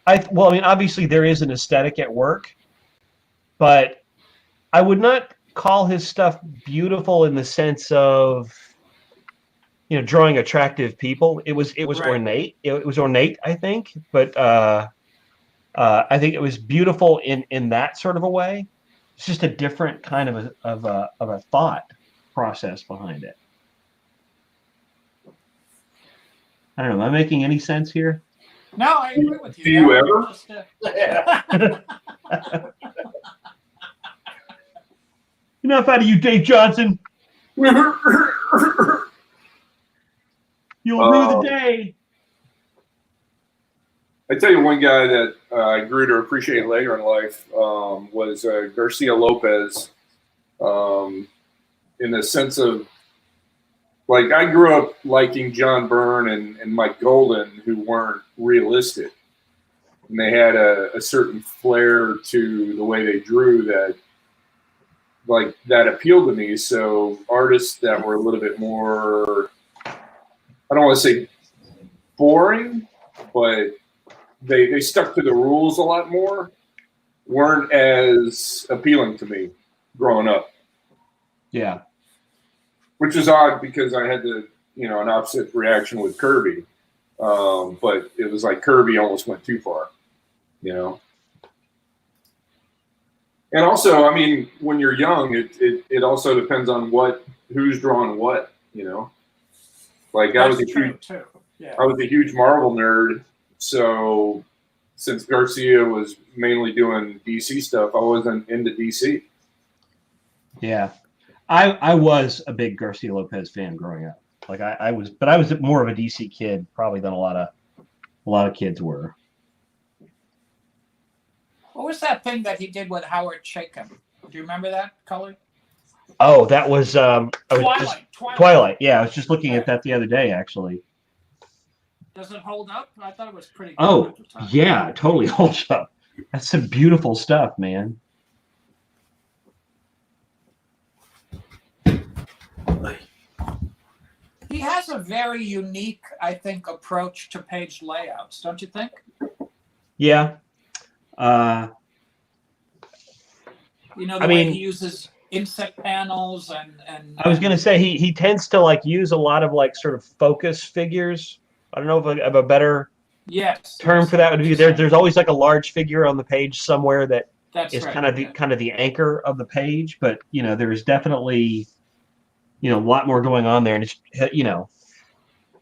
I mean, obviously there is an aesthetic at work, but I would not call his stuff beautiful in the sense of, drawing attractive people. It was Right. ornate. It was ornate, I think, but I think it was beautiful in that sort of a way. It's just a different kind of a thought process behind it. I don't know. Am I making any sense here? No, I agree with you. Do you ever? Just, Enough out of you, Dave Johnson. You'll rue the day. I tell you, one guy that I grew to appreciate later in life was Garcia Lopez, in the sense of, like, I grew up liking John Byrne and Mike Golden, who weren't realistic. And they had a certain flair to the way they drew that appealed to me. So artists that were a little bit more, I don't want to say boring, but they stuck to the rules a lot more, weren't as appealing to me growing up. Yeah. Which is odd because I had an opposite reaction with Kirby. But it was like Kirby almost went too far, And also, I mean, when you're young, it also depends on who's drawing what, Like I was a huge Marvel nerd. So since Garcia was mainly doing DC stuff, I wasn't into DC. Yeah. I was a big Garcia Lopez fan growing up. Like I was more of a DC kid probably than a lot of kids were. what was that thing that he did with Howard Chaykin? Do you remember that, Cully? Oh, that was Twilight. Yeah, I was just looking at that the other day, actually. Does it hold up? I thought it was pretty good. Oh, at the time. yeah, it totally holds up. That's some beautiful stuff, man. He has a very unique, I think, approach to page layouts, don't you think? Yeah. The way he uses inset panels and I was going to say he tends to like use a lot of like sort of focus figures. I don't know if I have a better term for that would be there's always like a large figure on the page somewhere that's right, kind of the anchor of the page, but there's definitely a lot more going on there, and it's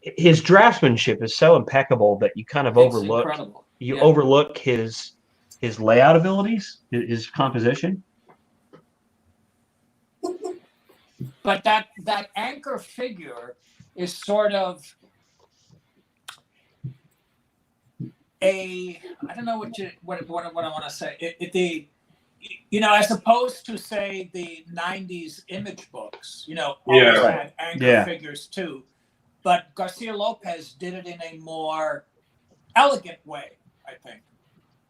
his draftsmanship is so impeccable that you kind of overlook his layout abilities, his composition. But that anchor figure is sort of I don't know what I want to say. As opposed to say the '90s image books, always had anchor figures too. But Garcia Lopez did it in a more elegant way, I think.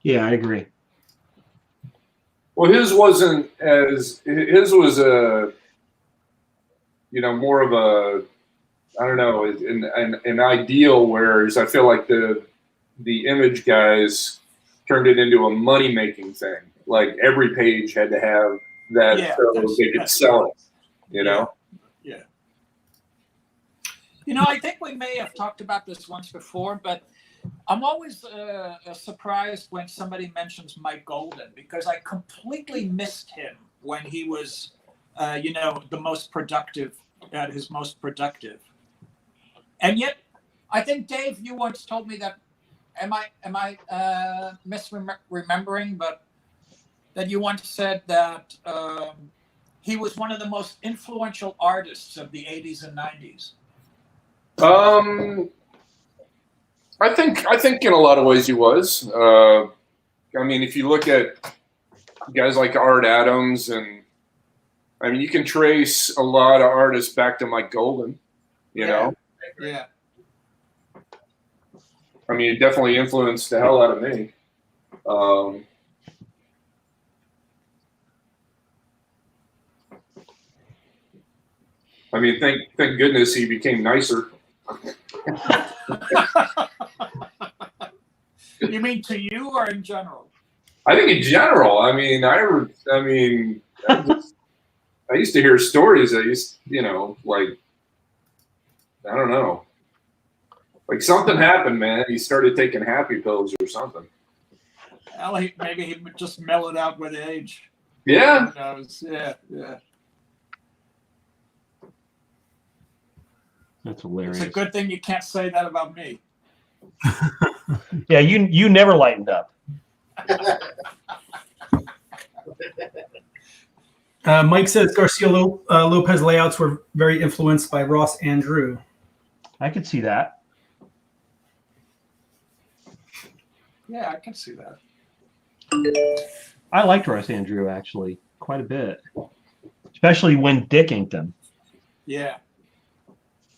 Yeah, I agree. Well, his was a more of a, I don't know, an ideal, whereas I feel like the image guys turned it into a money-making thing. Like every page had to have that so they could sell it, Yeah. I think we may have talked about this once before, but I'm always surprised when somebody mentions Mike Golden, because I completely missed him when he was, the most productive, at his most productive. And yet, I think, Dave, you once told me that, am I misremembering, but that you once said that he was one of the most influential artists of the 80s and 90s. I think in a lot of ways he was. I mean, if you look at guys like Art Adams, and I mean, you can trace a lot of artists back to Mike Golden, you know? Yeah. I mean, it definitely influenced the hell out of me. I mean, thank goodness he became nicer. You mean to you or in general? I think in general. I mean, I used to hear stories. I used, like I don't know. Like something happened, man. He started taking happy pills or something. Well, maybe he just mellowed out with age. Yeah. Who knows? Yeah. That's hilarious. It's a good thing you can't say that about me. Yeah, you never lightened up. Mike says Garcia Lopez layouts were very influenced by Ross Andrew. I could see that. Yeah, I can see that. I liked Ross Andrew actually quite a bit, especially when Dick inked him. Yeah.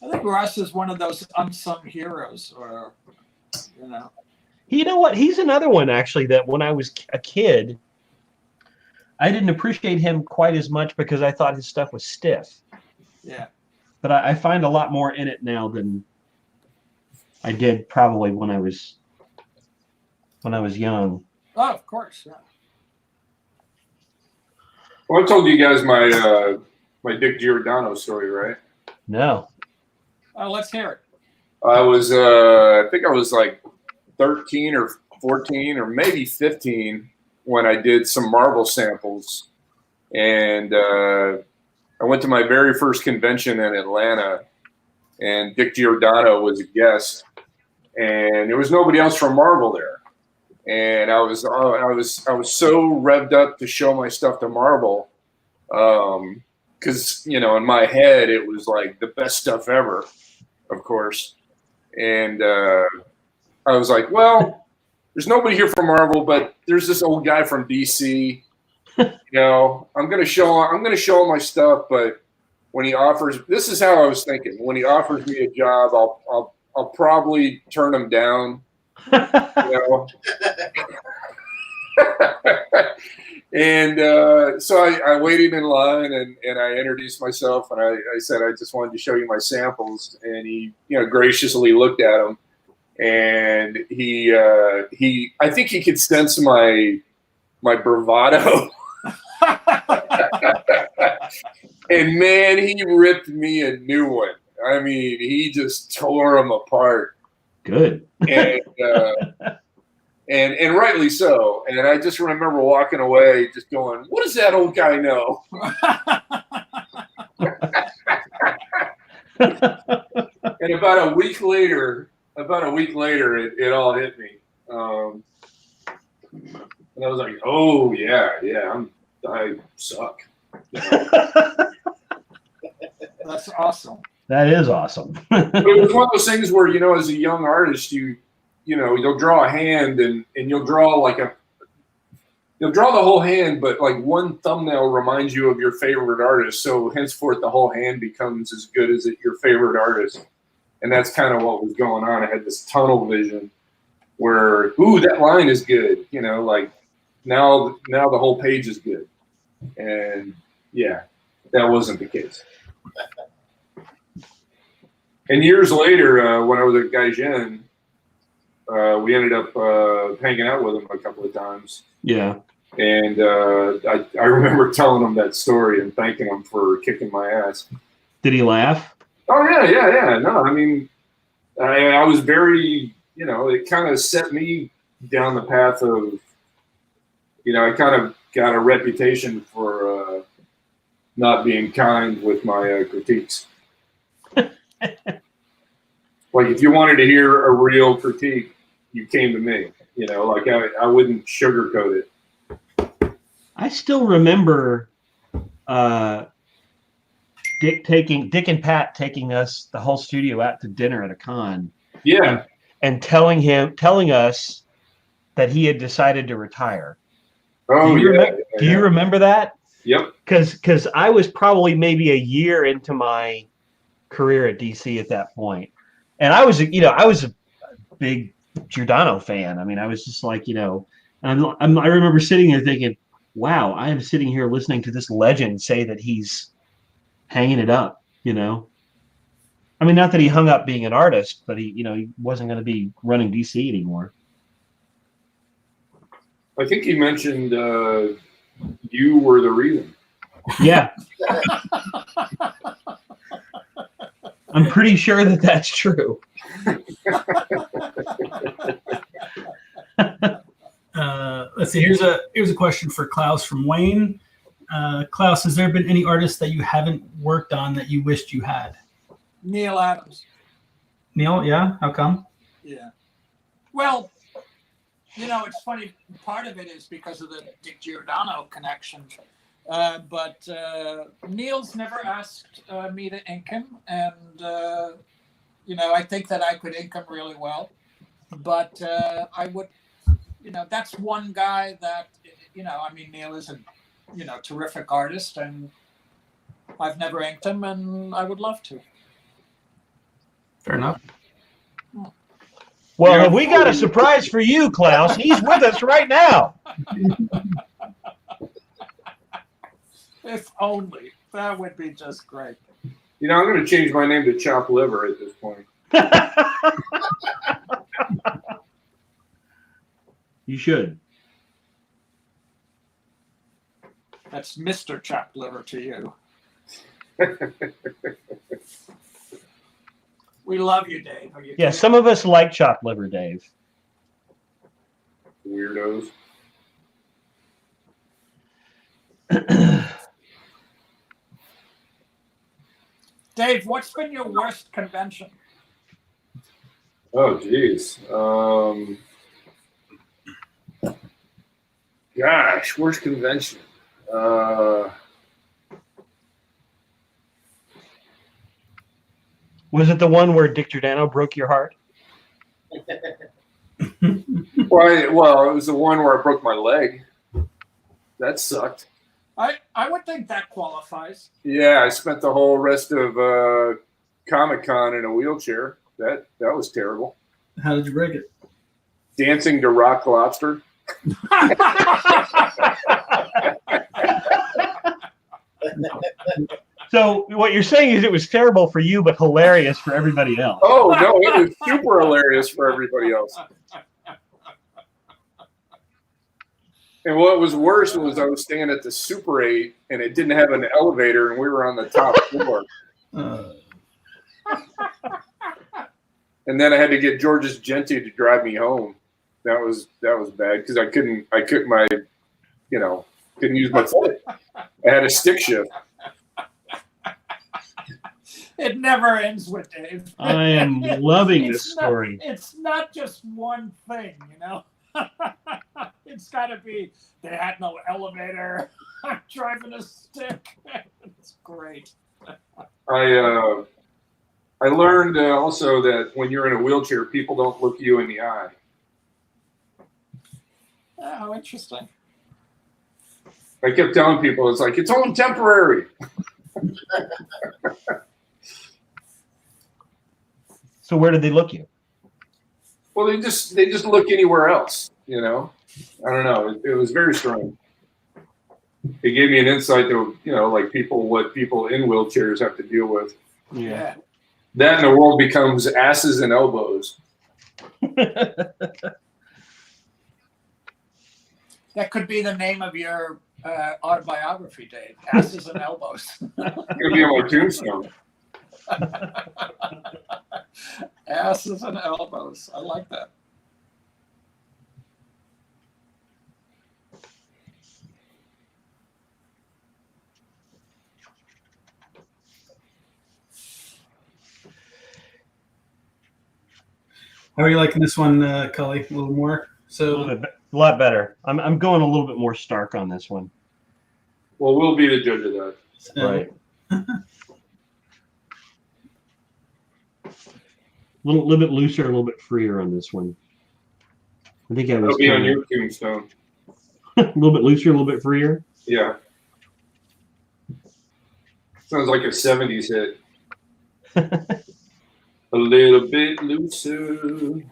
I think Ross is one of those unsung heroes, or, you know. You know what? He's another one actually that when I was a kid, I didn't appreciate him quite as much because I thought his stuff was stiff. Yeah. But I find a lot more in it now than I did probably when I was young. Oh, of course. Yeah. Well, I told you guys my my Dick Giordano story, right? No. Oh, let's hear it. I was I think I was like 13 or 14 or maybe 15 when I did some Marvel samples, and I went to my very first convention in Atlanta, and Dick Giordano was a guest, and there was nobody else from Marvel there, and I was so revved up to show my stuff to Marvel, because you know in my head it was like the best stuff ever, of course, and I was like, well, there's nobody here from Marvel, but there's this old guy from DC. You know, I'm gonna show him my stuff, but when he offers, this is how I was thinking. When he offers me a job, I'll probably turn him down. You know. And so I waited in line and I introduced myself and I said I just wanted to show you my samples, and he graciously looked at them, and he I think he could sense my bravado. And man, he ripped me a new one. I mean, he just tore them apart. Good. And rightly so. And I just remember walking away just going, what does that old guy know? And about a week later, it all hit me. And I was like, oh, yeah, I suck. That's awesome. That is awesome. But it was one of those things where, as a young artist, you'll draw a hand and you'll draw you'll draw the whole hand, but like one thumbnail reminds you of your favorite artist. So henceforth, the whole hand becomes as good as your favorite artist. And that's kind of what was going on. I had this tunnel vision where, ooh, that line is good. Like now the whole page is good. And yeah, that wasn't the case. And years later, when I was at Gaijin, we ended up hanging out with him a couple of times. Yeah. And I remember telling him that story and thanking him for kicking my ass. Did he laugh? Oh, yeah. No, I mean, I was very, it kind of set me down the path of, I kind of got a reputation for not being kind with my critiques. Like, if you wanted to hear a real critique, you came to me. Like I wouldn't sugarcoat it. I still remember Dick and Pat taking us, the whole studio, out to dinner at a con. Yeah. And telling us that he had decided to retire. Oh, Do you remember that? Yep. Because I was probably maybe a year into my career at DC at that point. And I was a big Giordano fan. I mean, I was just like, I remember sitting there thinking, wow, I am sitting here listening to this legend say that he's hanging it up, I mean, not that he hung up being an artist, but he wasn't going to be running DC anymore. I think he mentioned you were the reason. Yeah. I'm pretty sure that that's true. Let's see. Here's a question for Klaus from Wayne. Klaus, has there been any artists that you haven't worked on that you wished you had? Neil Adams. Neil, yeah. How come? Yeah. Well, it's funny. Part of it is because of the Dick Giordano connection. But Neil's never asked me to ink him. And, I think that I could ink him really well. But I would, that's one guy that, Neil is a, terrific artist. And I've never inked him, and I would love to. Fair enough. Well, we got a surprise for you, Klaus. He's with us right now. If only. That would be just great. I'm going to change my name to Chop Liver at this point. You should. That's Mr. Chopped Liver to you. We love you, Dave. Are you kidding? Some of us like chopped liver, Dave. Weirdos. Dave, what's been your worst convention? Oh, geez. Gosh, worst convention. Was it the one where Dick Giordano broke your heart? Well, it was the one where I broke my leg. That sucked. I would think that qualifies. Yeah, I spent the whole rest of Comic-Con in a wheelchair. That was terrible. How did you break it? Dancing to Rock Lobster. So what you're saying is it was terrible for you, but hilarious for everybody else. Oh, no, it was super hilarious for everybody else. And what was worse was I was staying at the Super 8, and it didn't have an elevator, and we were on the top floor. And then I had to get George's Genti to drive me home. That was bad because I couldn't use my foot. I had a stick shift. It never ends with Dave. I am loving this story. It's not just one thing, It's got to be, they had no elevator. I'm driving a stick. It's great. I learned also that when you're in a wheelchair, people don't look you in the eye. Oh, interesting. I kept telling people, it's only temporary. So where did they look you? Well, they just look anywhere else, I don't know. It was very strange. It gave me an insight to, what people in wheelchairs have to deal with. Yeah. That in the world becomes asses and elbows. That could be the name of your autobiography, Dave. Asses and Elbows. It's going to be on my tombstone. Asses and Elbows. I like that. How are you liking this one, Cully? A little more? A lot better. I'm going a little bit more stark on this one. Well, we'll be the judge of that. Right. A little bit looser, a little bit freer on this one. I think I was. It'll be on your tombstone. A little bit looser, a little bit freer. Yeah. Sounds like a 70s hit. A little bit looser.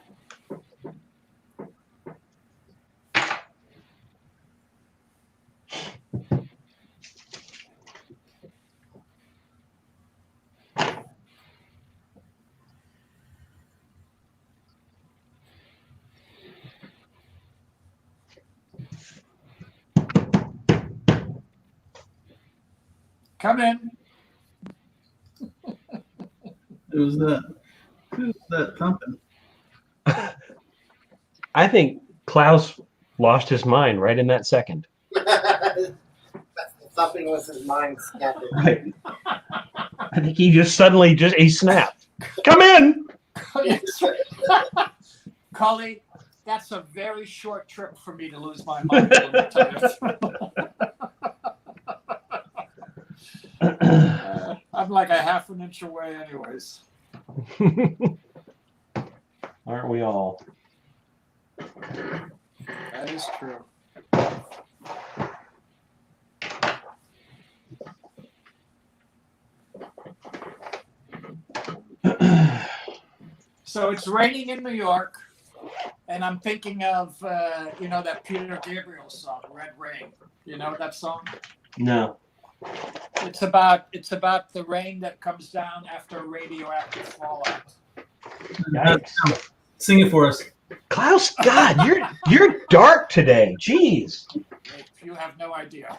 Come in. Who's that? Who's that thumping? I think Klaus lost his mind right in that second. Something was his mind scattered. Right. I think he just suddenly he snapped. Come in. Cully, that's a very short trip for me to lose my mind. Let me tell you. I'm like a half an inch away anyways. Aren't we all? That is true. So it's raining in New York, and I'm thinking of that Peter Gabriel song, "Red Rain." You know that song? No. It's about the rain that comes down after radioactive fallout. Yikes. Sing it for us. Klaus, God, you're dark today. Jeez. You have no idea.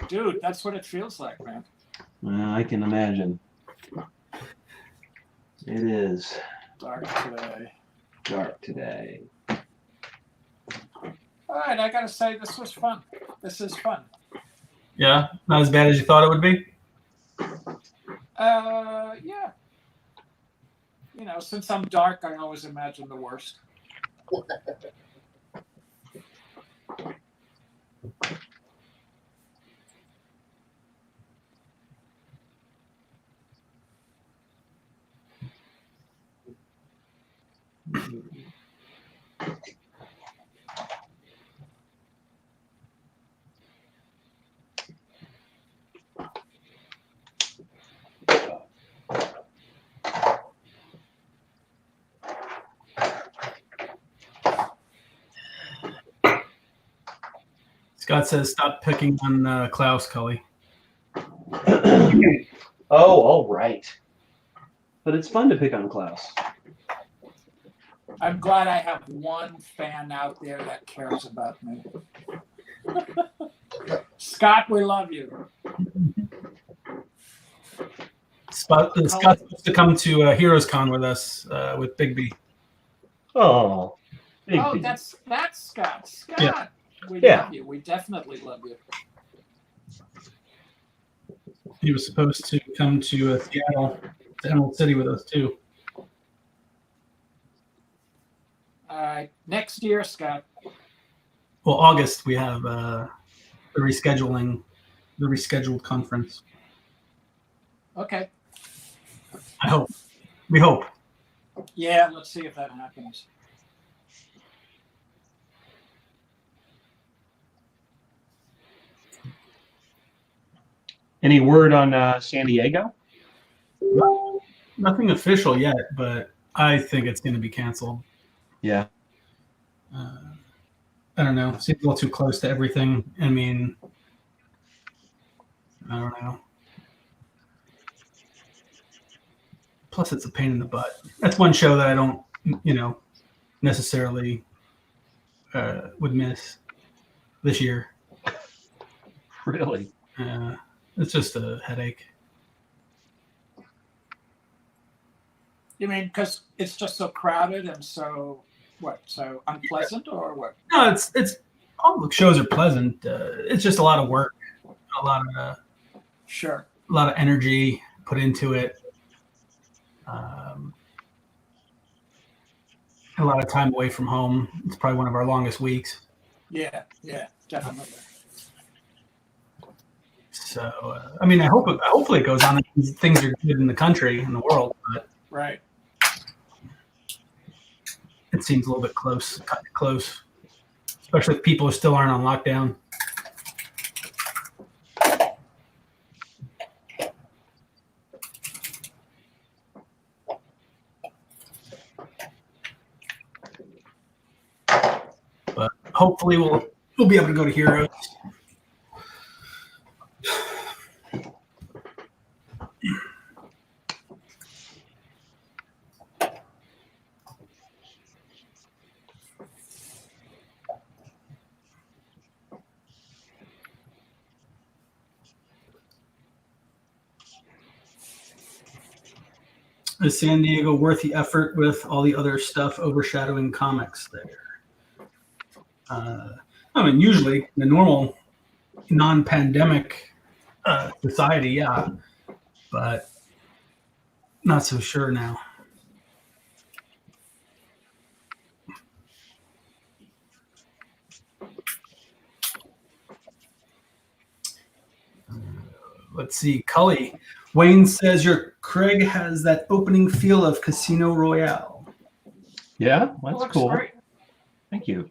Dude, that's what it feels like, man. I can imagine. It is Dark today. dark today. All right, I gotta say, this was fun. This is fun. Yeah, not as bad as you thought it would be. Yeah. Since I'm dark, I always imagine the worst. Scott says, "Stop picking on Klaus, Cully." Oh, all right. But it's fun to pick on Klaus. I'm glad I have one fan out there that cares about me. Scott, we love you. Scott's supposed to come to Heroes Con with us with Big B. Oh. Oh, that's Scott. Scott, Yeah. We Yeah. love you. We definitely love you. He was supposed to come to Seattle, to Emerald City with us too. All right, next year, Scott. Well, August we have the rescheduled conference. Okay. I hope. We hope. Yeah, let's see if that happens. Any word on San Diego? Nothing official yet, but I think it's going to be canceled. Yeah. I don't know. Seems a little too close to everything. I mean, I don't know. Plus, it's a pain in the butt. That's one show that I don't, necessarily would miss this year. Really? It's just a headache. You mean because it's just so crowded and so unpleasant, or what? No, it's all the shows are pleasant. It's just a lot of work, a lot of energy put into it, a lot of time away from home. It's probably one of our longest weeks. Yeah, definitely. So, hopefully it goes on. Things are good in the country, in the world, but Right. it seems a little bit close, especially if people still aren't on lockdown. But hopefully we'll be able to go to Heroes. Is San Diego worth the effort with all the other stuff overshadowing comics there? I mean, usually in the normal non-pandemic society, yeah, but not so sure now. Let's see. Cully. Wayne says your Craig has that opening feel of Casino Royale. Yeah, that's Looks cool. great. Thank you.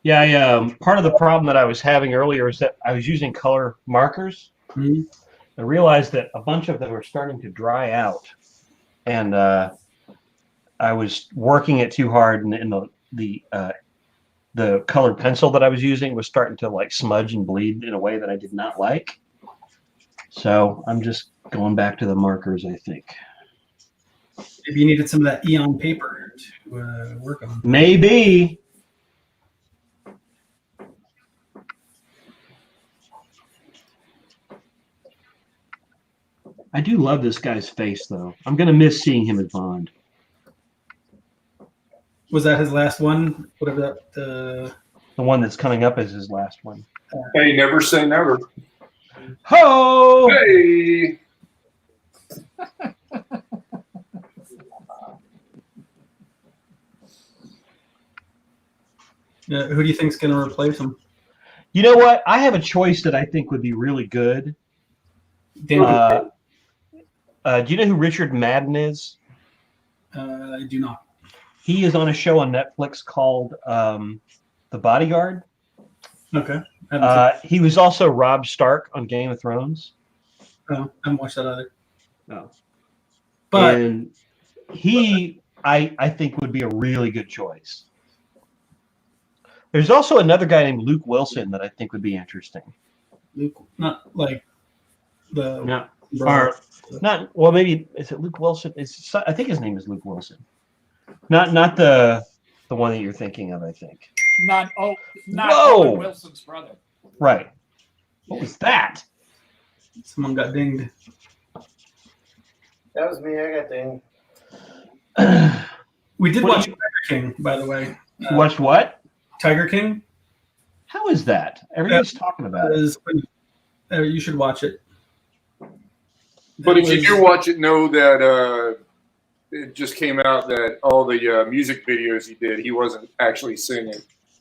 Yeah, part of the problem that I was having earlier is that I was using color markers. Mm-hmm. I realized that a bunch of them were starting to dry out, and I was working it too hard, and the colored pencil that I was using was starting to like smudge and bleed in a way that I did not like. So I'm just going back to the markers, I think. Maybe you needed some of that Eon paper to work on. Maybe. I do love this guy's face, though. I'm going to miss seeing him as Bond. Was that his last one? Whatever that. The one that's coming up as his last one. Hey, never say never. Ho! Hey. Who do you think's going to replace him? You know what? I have a choice that I think would be really good. Do you know who Richard Madden is? I do not. He is on a show on Netflix called The Bodyguard. Okay. He was also Robb Stark on Game of Thrones. I haven't watched that either. No. But and he, I think, would be a really good choice. There's also another guy named Luke Wilson that I think would be interesting. Luke, not like the No, or not. Well, maybe is it Luke Wilson? I think his name is Luke Wilson. Not the one that you're thinking of. I think. Not Whoa! Owen Wilson's brother. Right. What was that? Someone got dinged. That was me. I got dinged. We did What watch do you- Tiger King, by the way. You watched what? Tiger King. How is that? Everybody's talking about it. You should watch it. But if you do watch it, know that it just came out that all the music videos he did, he wasn't actually singing.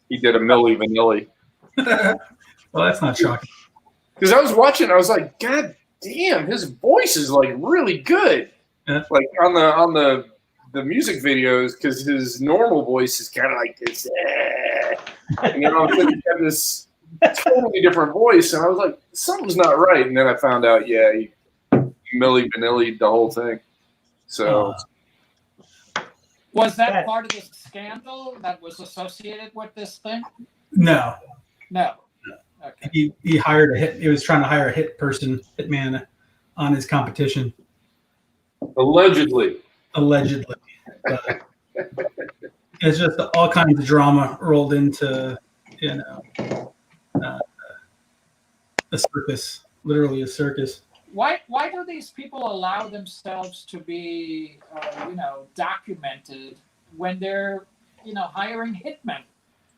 He did a Milli Vanilli. Well, that's not shocking. Because I was watching, I was like, God damn, his voice is like really good. Yeah. Like on the music videos, because his normal voice is kind of like this. And then all of a sudden he had this totally different voice, and I was like, something's not right. And then I found out, yeah, he Milli Vanilli the whole thing. So Was that part of the scandal that was associated with this thing? No. No. Okay. He hired a hit. He was trying to hire a hitman on his competition. allegedly. But it's just all kinds of drama rolled into, a circus, literally a circus. Why do these people allow themselves to be, documented when they're, hiring hitmen?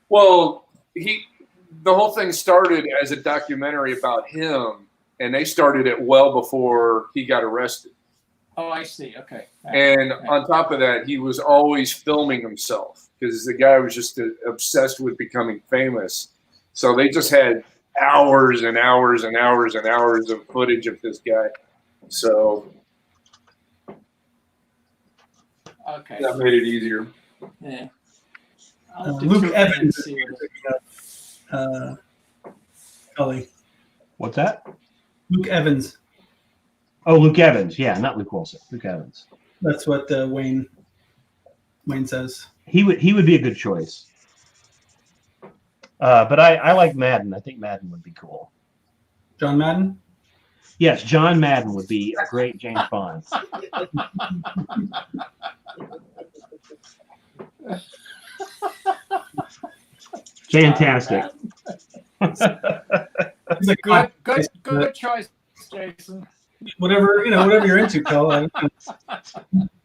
Well, the whole thing started as a documentary about him, and they started it well before he got arrested. Oh, I see. Okay. And on top of that, he was always filming himself because the guy was just obsessed with becoming famous. So they just had hours and hours and hours and hours of footage of this guy. So Okay. that made it easier. Yeah. Luke Evans. Cully. What's that? Luke Evans. Oh, Luke Evans. Yeah, not Luke Wilson. Luke Evans. That's what Wayne says. He would be a good choice. But I like Madden. I think Madden would be cool. John Madden? Yes, John Madden would be a great James Bond. Fantastic. He's like, Good choice, Jason. whatever you're into, Cole.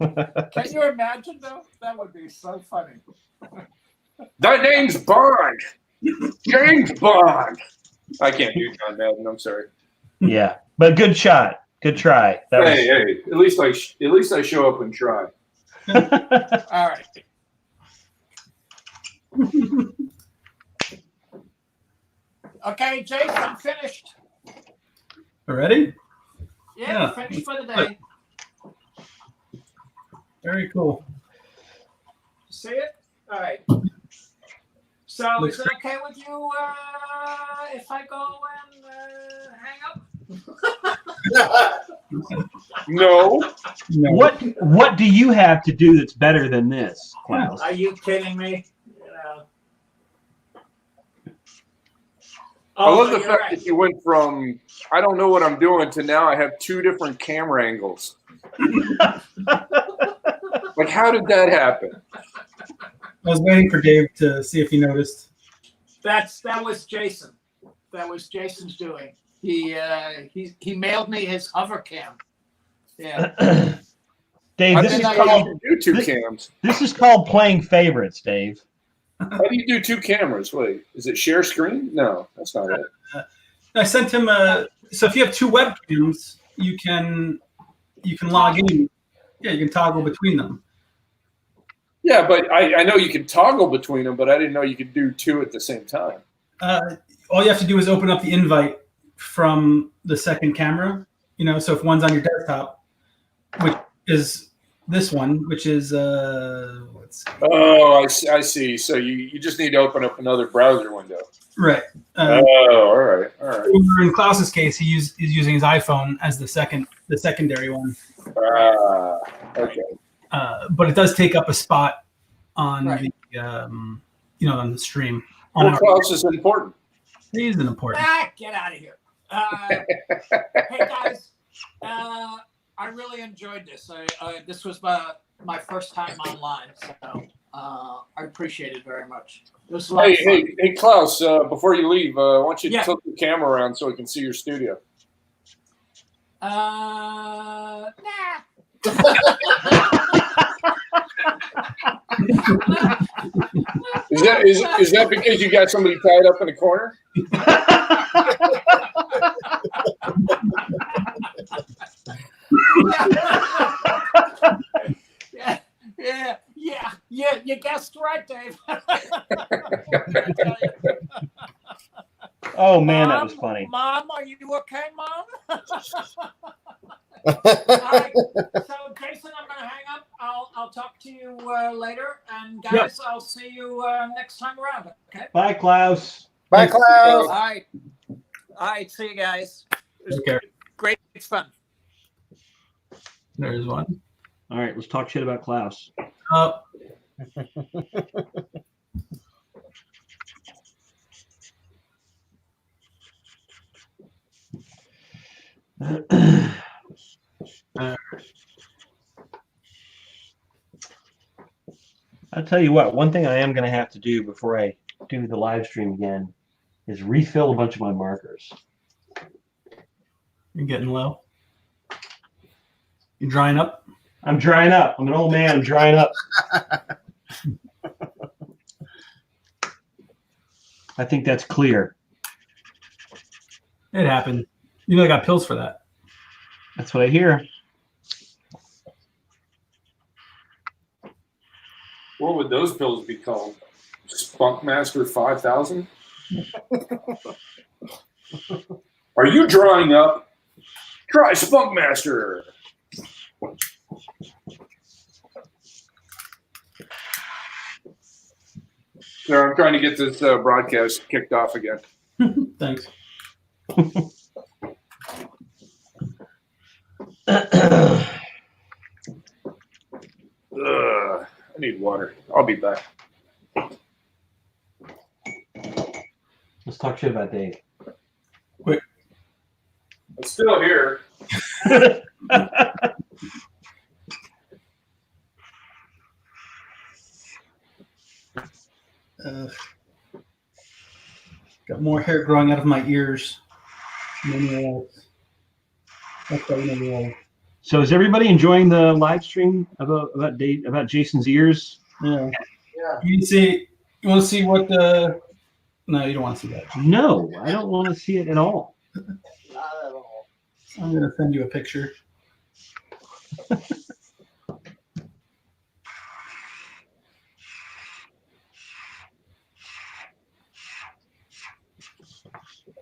Can you imagine though? That would be so funny. Thy name's Bond. James Bond. I can't do John Madden. I'm sorry. Yeah, but good shot. Good try. That Hey, at least I show up and try. All right. Okay, Jason, I'm finished. Already? Yeah, finished for the day. Very cool. See it? All right. So Looks is it okay with you if I go and hang up? No. No. What do you have to do that's better than this, Klaus? Are you kidding me? You know. I love the you're fact right. that you went from I don't know what I'm doing to now I have 2 different camera angles. Like, how did that happen? I was waiting for Dave to see if he noticed. That was Jason. That was Jason's doing. He mailed me his hover cam. Yeah. Dave, How this did is I called do 2 cams? this is called playing favorites, Dave. How do you do 2 cameras? Wait, is it share screen? No, that's not it. I sent him so if you have 2 webcams, you can log in. Yeah, you can toggle between them. Yeah, but I know you can toggle between them, but I didn't know you could do 2 at the same time. All you have to do is open up the invite from the second camera. So if one's on your desktop, which is this one, which is let's see. Oh, I see. So you just need to open up another browser window. Right. All right. In Klaus's case, he's using his iPhone as the secondary one. Okay. But it does take up a spot on Right. the on the stream. Well, Klaus is important. He isn't important. Get out of here. Hey guys, I really enjoyed this. This was my first time online, so I appreciate it very much. It was a lot of fun. Hey, Klaus. Before you leave, I want you to Yeah. tilt the camera around so we can see your studio. Nah. Is that because you got somebody tied up in a corner? Yeah. You guessed right, Dave. Oh man, that was funny. Mom, are you okay, Mom? All right. So, Jason, I'm going to hang up. I'll talk to you later. And, guys, Yep. I'll see you next time around. Okay? Bye, Klaus. Bye, Klaus. All right. All right. See you guys. It was Take care. great fun. There's one. All right, let's talk shit about Klaus. Oh, I'll tell you what, one thing I am going to have to do before I do the live stream again is refill a bunch of my markers. you're getting low. You drying up? I'm drying up. I'm an old man. I'm drying up. I think that's clear. It happened. I got pills for that. That's what I hear. What would those pills be called? Spunkmaster 5000? Are you drying up? Try Spunkmaster. So I'm trying to get this broadcast kicked off again. Thanks. I need water. I'll be back. Let's talk shit about Dave. Quick. I'm still here. Got more hair growing out of my ears than anyone else. That's why you know. So is everybody enjoying the live stream about Jason's ears? Yeah. Yeah. You want to see what the? No, you don't want to see that. No, I don't want to see it at all. Not at all. I'm gonna send you a picture.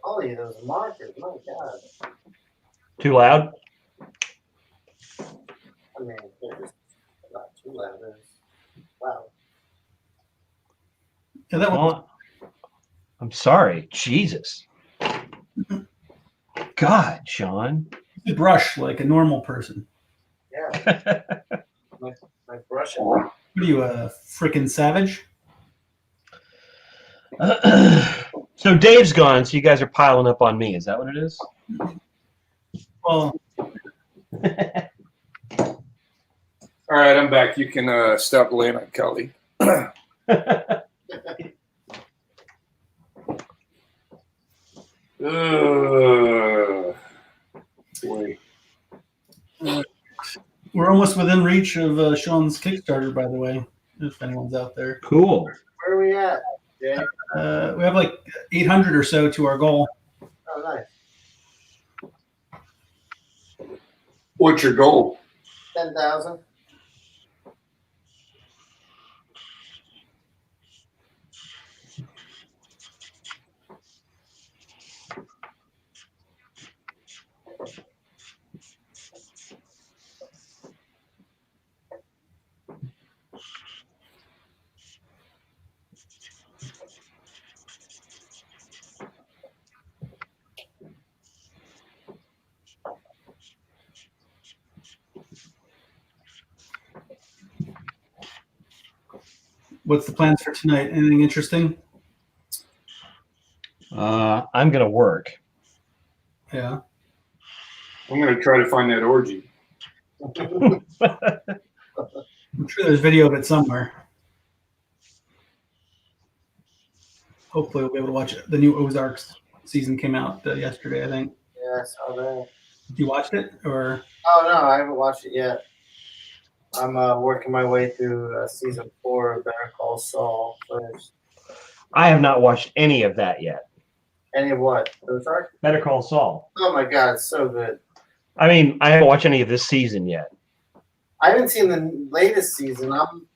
Holy, those markers. My God. Too loud? I mean, they're just not too loud. Wow. Yeah, that one. Well, I'm sorry. Jesus. God, Shawn. You brush like a normal person. Yeah. my brushing. What are you, a freaking savage? So Dave's gone, so you guys are piling up on me. Is that what it is? Well, All right, I'm back. You can stop laying on Cully. Boy. we're almost within reach of Shawn's Kickstarter, by the way, if anyone's out there. Cool. Where are we at, Jay? We have like 800 or so to our goal. Oh, nice. What's your goal? 10,000. What's the plans for tonight? Anything interesting? I'm gonna work. Yeah. I'm going to try to find that orgy. I'm sure there's video of it somewhere. Hopefully we'll be able to watch it. The new Ozarks season came out yesterday, I think. Yeah, I saw that. You watched it, or? Oh, no, I haven't watched it yet. I'm working my way through season 4 of Better Call Saul first. I have not watched any of that yet. Any of what? Ozark? Better Call Saul. Oh, my God, it's so good. I mean, I haven't watched any of this season yet. I haven't seen the latest season. I'm on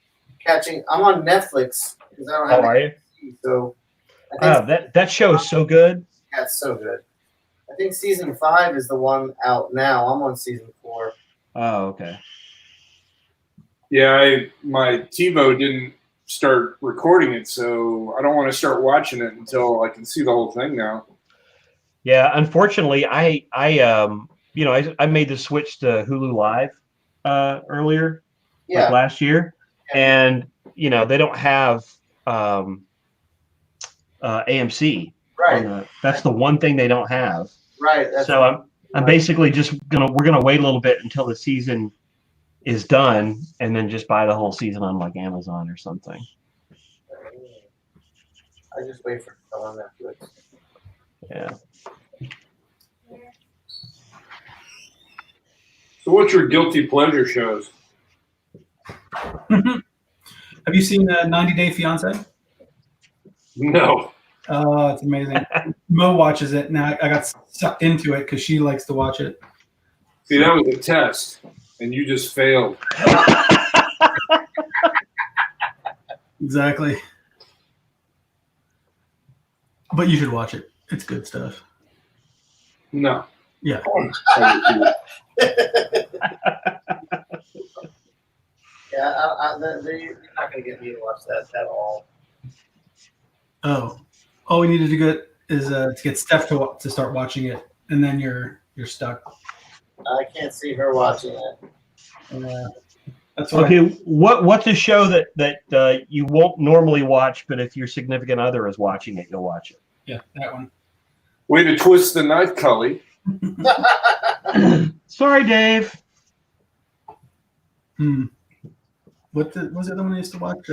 Netflix because I don't have Are you? anything to see, so I think That show is so good. that's so good. I think season 5 is the one out now. I'm on season 4. Oh, okay. Yeah, my TiVo didn't start recording it, so I don't want to start watching it until I can see the whole thing now. Yeah, unfortunately, I made the switch to Hulu Live earlier, Yeah. like last year, and they don't have AMC. Right. That's the one thing they don't have. Right. So I'm basically we're gonna wait a little bit until the season is done, and then just buy the whole season on like Amazon or something. I just wait for it to come on Netflix. Yeah. So what's your guilty pleasure shows? Have you seen 90 Day Fiance? No. Oh, it's amazing. Mo watches it now. I got sucked into it because she likes to watch it. See, that was a test, and you just failed. Exactly. But you should watch it. It's good stuff. No. Yeah. Yeah, you're not going to get me to watch that at all. Oh, all we needed to get is to get Steph to start watching it, and then you're stuck. I can't see her watching it. That's what Okay, what's a show that you won't normally watch, but if your significant other is watching it, you'll watch it? Yeah, that one. Way to twist the knife, Cully. Sorry, Dave. What was the other one I used to watch?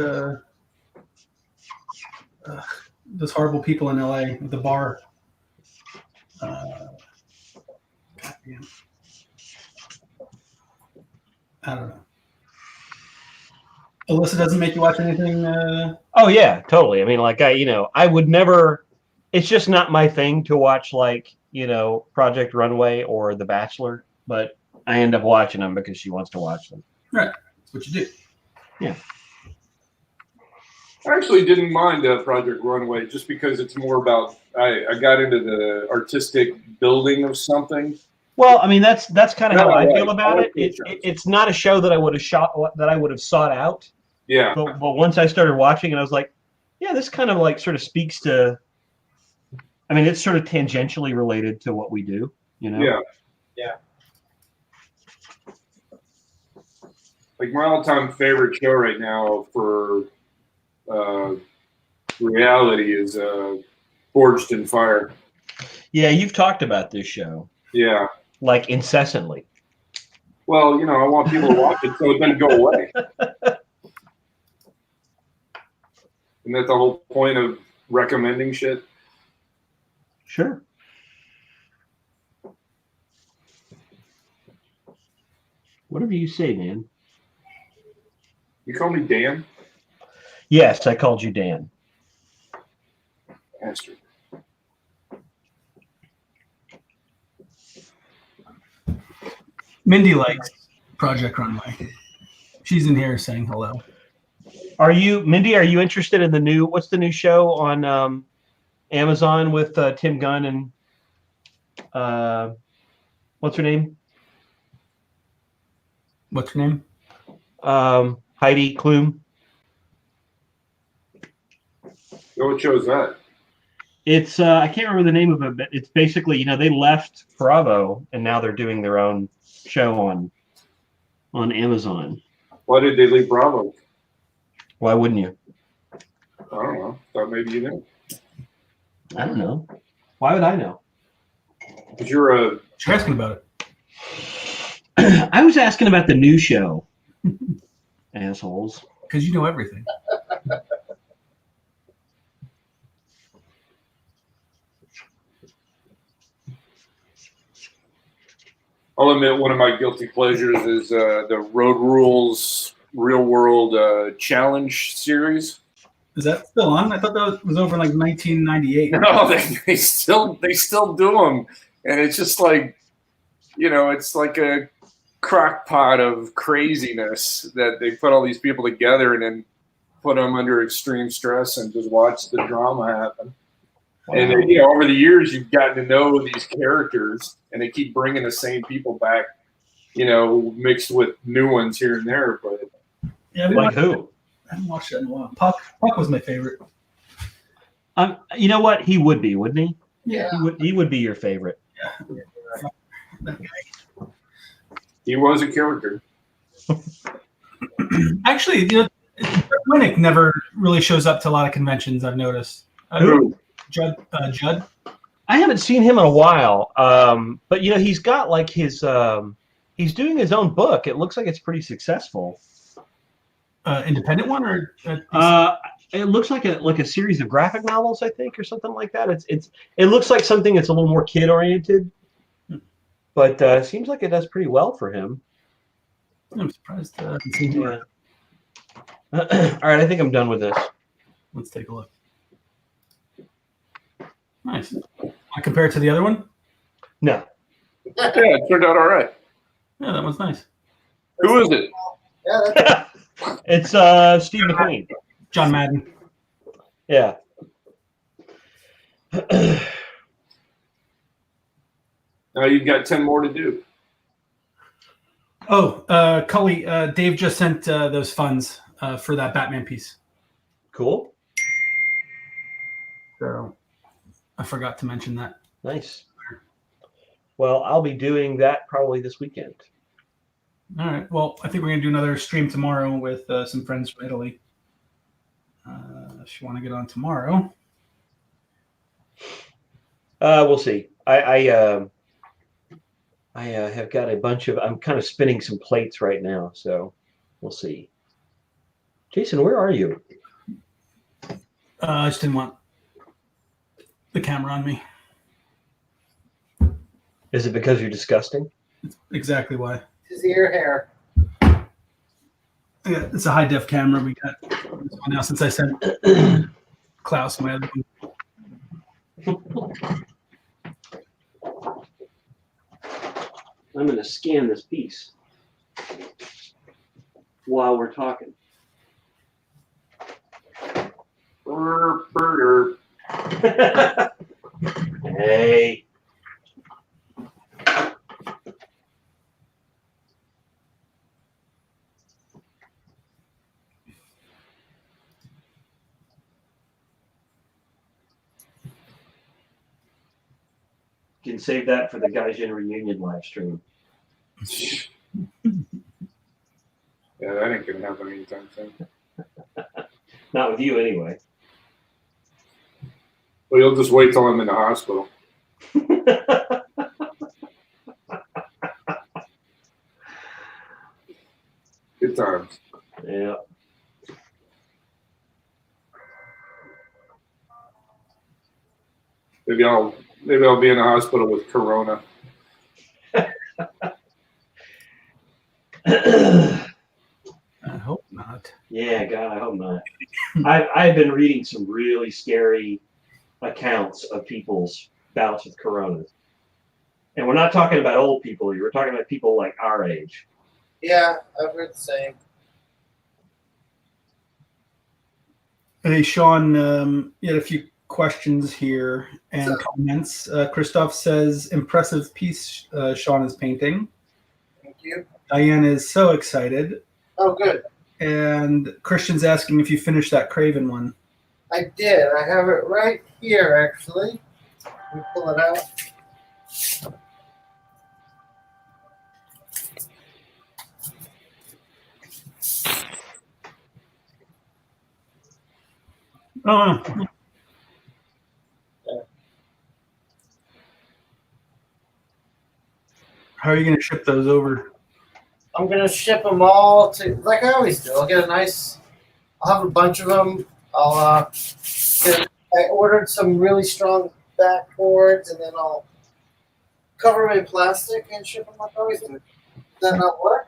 Those horrible people in LA with the bar. God damn. I don't know. Alyssa doesn't make you watch anything. Oh yeah, totally. I mean, like I would never. It's just not my thing to watch like Project Runway or The Bachelor, but I end up watching them because she wants to watch them. Right, that's what you do. Yeah. I actually didn't mind Project Runway just because it's more about I got into the artistic building of something. Well, I mean that's kind of how I feel about like it. It's not a show that I would have sought out. Yeah. But once I started watching it, I was like, yeah, this kind of like sort of speaks to. I mean, it's sort of tangentially related to what we do, Yeah. Yeah. Like my all-time favorite show right now for reality is Forged in Fire. Yeah, you've talked about this show. Yeah. Like incessantly. Well, I want people to watch it so it doesn't go away. Isn't that the whole point of recommending shit? Sure. Whatever you say, man. You call me Dan? Yes, I called you Dan. Bastard. Mindy likes Project Runway. She's in here saying hello. Mindy, are you interested in what's the new show on Amazon with Tim Gunn and what's her name? What's her name? Heidi Klum. What show is that? It's I can't remember the name of it, but it's basically they left Bravo and now they're doing their own show on Amazon. Why did they leave Bravo? Why wouldn't you? I don't know. Thought maybe you knew. I don't know. Why would I know? Because you're You're asking about it. I was asking about the new show. Assholes. Because you know everything. I'll admit one of my guilty pleasures is the Road Rules Real World Challenge series. Is that still on? I thought that was over in like 1998. No, they still do them, and it's just like, it's like a crock pot of craziness that they put all these people together and then put them under extreme stress and just watch the drama happen. Wow. And then, over the years, you've gotten to know these characters, and they keep bringing the same people back, mixed with new ones here and there. But yeah, like who? I haven't watched that in a while. Puck was my favorite. You know what? He would be, wouldn't he? Yeah. He would be your favorite. Yeah. That guy. He was a character. Actually, Winnick never really shows up to a lot of conventions, I've noticed. Who? Judd. I haven't seen him in a while, but he's got like his he's doing his own book. It looks like it's pretty successful. Independent one or? It looks like a series of graphic novels, I think, or something like that. It looks like something that's a little more kid oriented, but it seems like it does pretty well for him. I'm surprised. I haven't seen him. Yeah. All right, I think I'm done with this. Let's take a look. Nice. I compare it to the other one? No. Yeah, it turned out all right. Yeah, that one's nice. Who is it? Yeah, It's Steve McQueen. John Madden. Yeah. Now you've got 10 more to do. Oh, Cully, Dave just sent those funds for that Batman piece. Cool. So I forgot to mention that. Nice. Well, I'll be doing that probably this weekend. All right. Well, I think we're going to do another stream tomorrow with some friends from Italy. If you want to get on tomorrow. We'll see. I have got a bunch of. I'm kind of spinning some plates right now, so we'll see. Jason, where are you? I just didn't want the camera on me. Is it because you're disgusting? That's exactly why. his ear hair. Yeah, it's a high def camera. We got this one now since I sent Klaus my other one. I'm going to scan this piece while we're talking. Hey. You can save that for the Gaijin reunion live stream. Yeah, that ain't gonna happen anytime soon. Not with you, anyway. Well, you'll just wait till I'm in the hospital. Good times. Yeah. Maybe I'll be in the hospital with Corona. I hope not. Yeah, God, I hope not. I've been reading some really scary accounts of people's bouts with corona. And we're not talking about old people here. We're talking about people like our age. Yeah, I've heard the same. Hey, Shawn, you had a few questions here and comments. Christoph says, impressive piece Shawn is painting. Thank you. Diane is so excited. Oh, good. And Christian's asking if you finished that Craven one. I did. I have it right here, actually. Let me pull it out. Oh, how are you going to ship those over? I'm going to ship them all to, like I always do. I'll get a nice, I'll have a bunch of them. I ordered some really strong backboards, and then I'll cover them in plastic and ship them like I always do. Does that not work?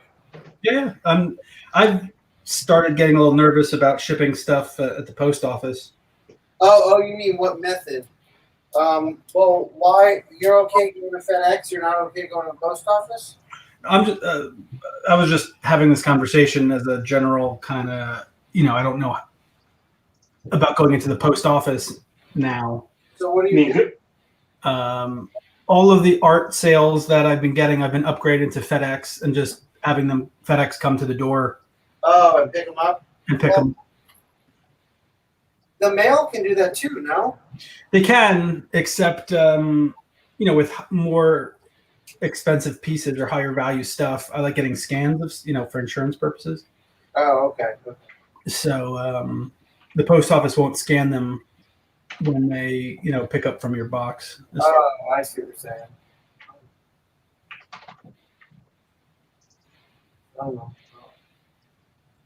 Yeah, I've started getting a little nervous about shipping stuff at the post office. Oh, you mean what method? Well, why? You're okay going to FedEx? You're not okay going to the post office? I was just having this conversation as a general kind of, I don't know about going into the post office now. So what do you do? All of the art sales that I've been getting, I've been upgraded to FedEx and just having them FedEx come to the door. Oh, and pick them up? And pick them. The mail can do that too, no? They can, except, with more expensive pieces or higher value stuff, I like getting scans of, for insurance purposes. Oh, okay. So the post office won't scan them when they, pick up from your box. Oh, I see what you're saying. I don't know.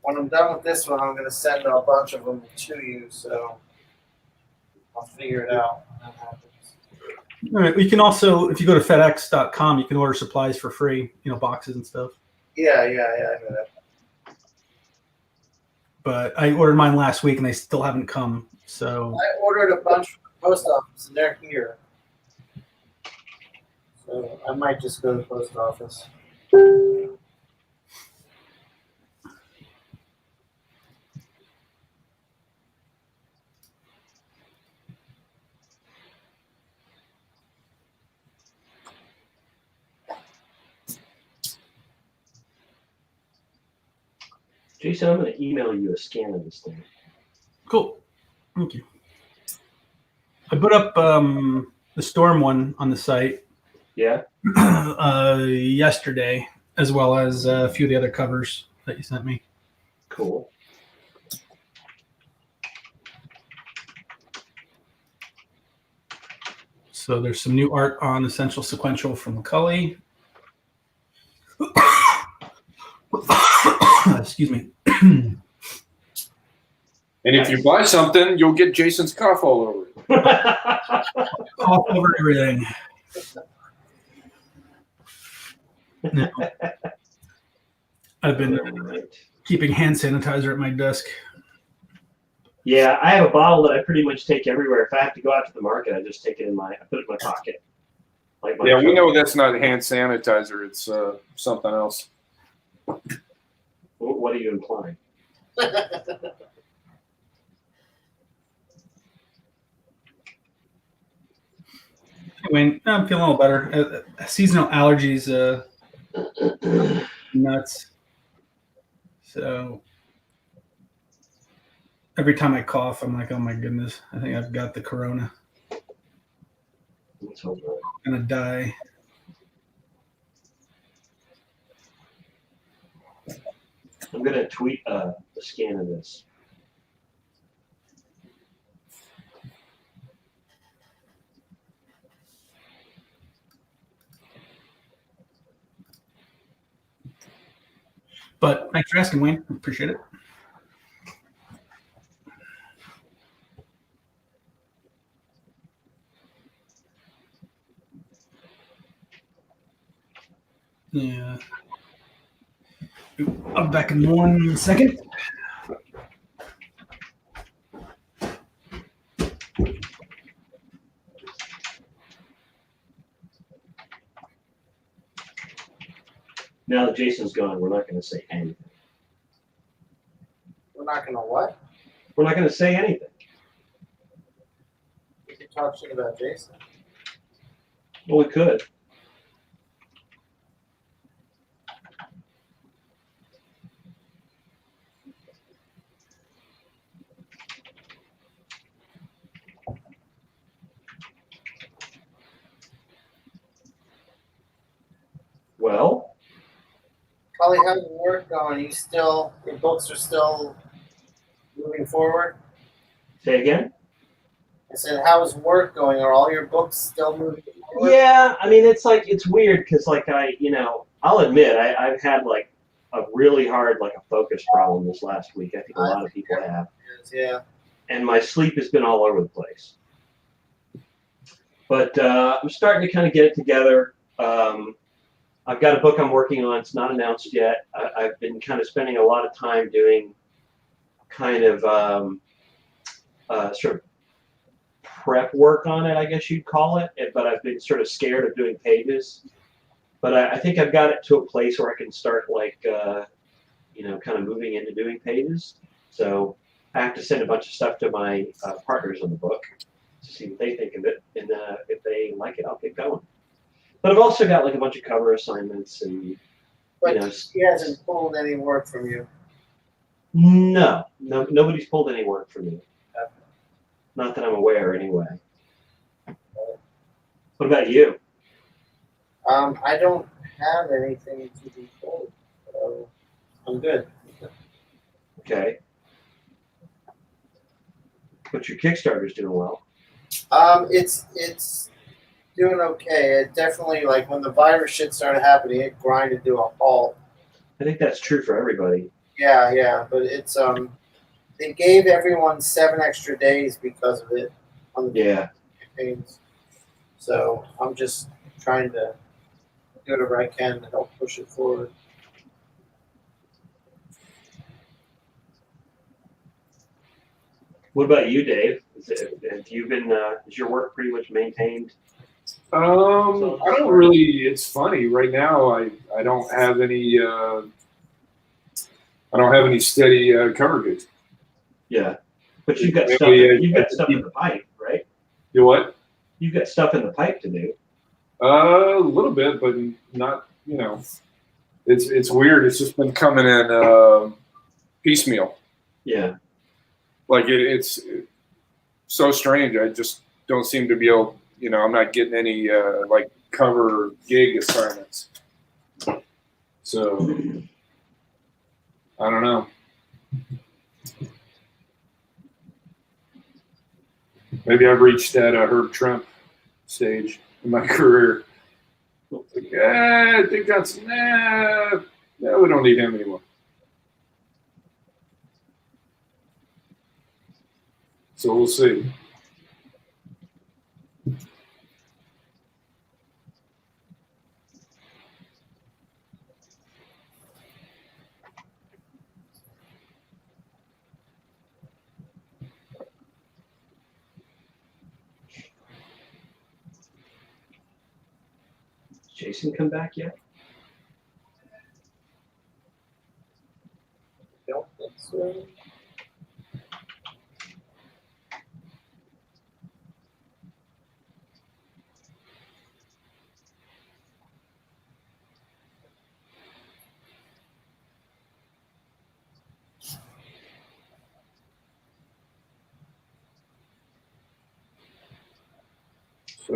When I'm done with this one, I'm going to send a bunch of them to you, so I'll figure it out when that happens. All right. You can also, if you go to FedEx.com, you can order supplies for free, boxes and stuff. Yeah, I know that. But I ordered mine last week and they still haven't come. So I ordered a bunch from the post office and they're here. So I might just go to the post office. Jason, I'm going to email you a scan of this thing. cool. Thank you. I put up the Storm one on the site. Yeah? Yesterday, as well as a few of the other covers that you sent me. Cool. So there's some new art on Essential Sequential from Cully. Excuse me. And if you buy something, you'll get Jason's cough all over it. All over everything. No. I've been keeping hand sanitizer at my desk. Yeah, I have a bottle that I pretty much take everywhere. If I have to go out to the market, I just take it I put it in my pocket. Like my Yeah, we coat. know that's not hand sanitizer. It's something else. What are you implying? Wayne, I'm feeling a little better. Seasonal allergies, nuts. So every time I cough, I'm like, oh my goodness, I think I've got the corona. Let's hope not. I'm gonna die. I'm gonna tweet a scan of this. But thanks for asking, Wayne. Appreciate it. Yeah. I'll be back in 1 second. Now that Jason's gone, we're not going to say anything. We're not gonna what? We're not going to say anything. We can talk shit about Jason. Well, we could. Well, Cully, how's your work going? Your books are still moving forward? say again? I said, how's work going? Are all your books still moving forward? Yeah, I mean, it's weird because, like, I'll admit, I've had, like, a really hard, like, a focus problem this last week. I think a lot of people have. Yeah. And my sleep has been all over the place. But I'm starting to kind of get it together. I've got a book I'm working on. It's not announced yet. I've been kind of spending a lot of time doing kind of sort of prep work on it, I guess you'd call it. But I've been sort of scared of doing pages. But I think I've got it to a place where I can start, like, kind of moving into doing pages. So I have to send a bunch of stuff to my partners on the book to see what they think of it. And if they like it, I'll get going. But I've also got, like, a bunch of cover assignments and. But he hasn't pulled any work from you. No, nobody's pulled any work from me. Not that I'm aware, anyway. What about you? I don't have anything to be pulled, so I'm good. Okay. But your Kickstarter's doing well. It's doing okay. It definitely, like, when the virus shit started happening, it grinded to a halt. I think that's true for everybody. Yeah, but it's they gave everyone 7 extra days because of it on the campaigns. So I'm just trying to do whatever I can to help push it forward. What about you, Dave? Have you been? Is your work pretty much maintained? I don't really. It's funny right now. I don't have any. I don't have any steady cover gigs. Yeah, but you've got stuff. Really, You've got stuff in the pipe, right? You what? You've got stuff in the pipe to do. A little bit, but not. It's weird. It's just been coming in piecemeal. Yeah. Like it's so strange. I just don't seem to be able. I'm not getting any like cover gig assignments. So I don't know. Maybe I've reached that Herb Trump stage in my career. Like, I think that's no, we don't need him anymore. So we'll see. Jason come back yet? Don't think so.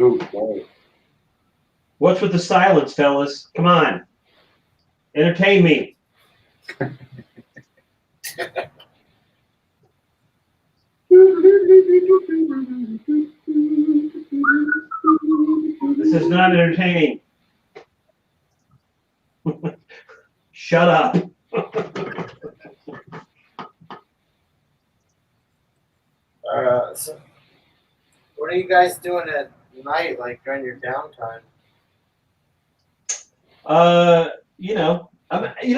Oh boy. What's with the silence, fellas? Come on. Entertain me. This is not entertaining. Shut up. So what are you guys doing at night, like during your downtime?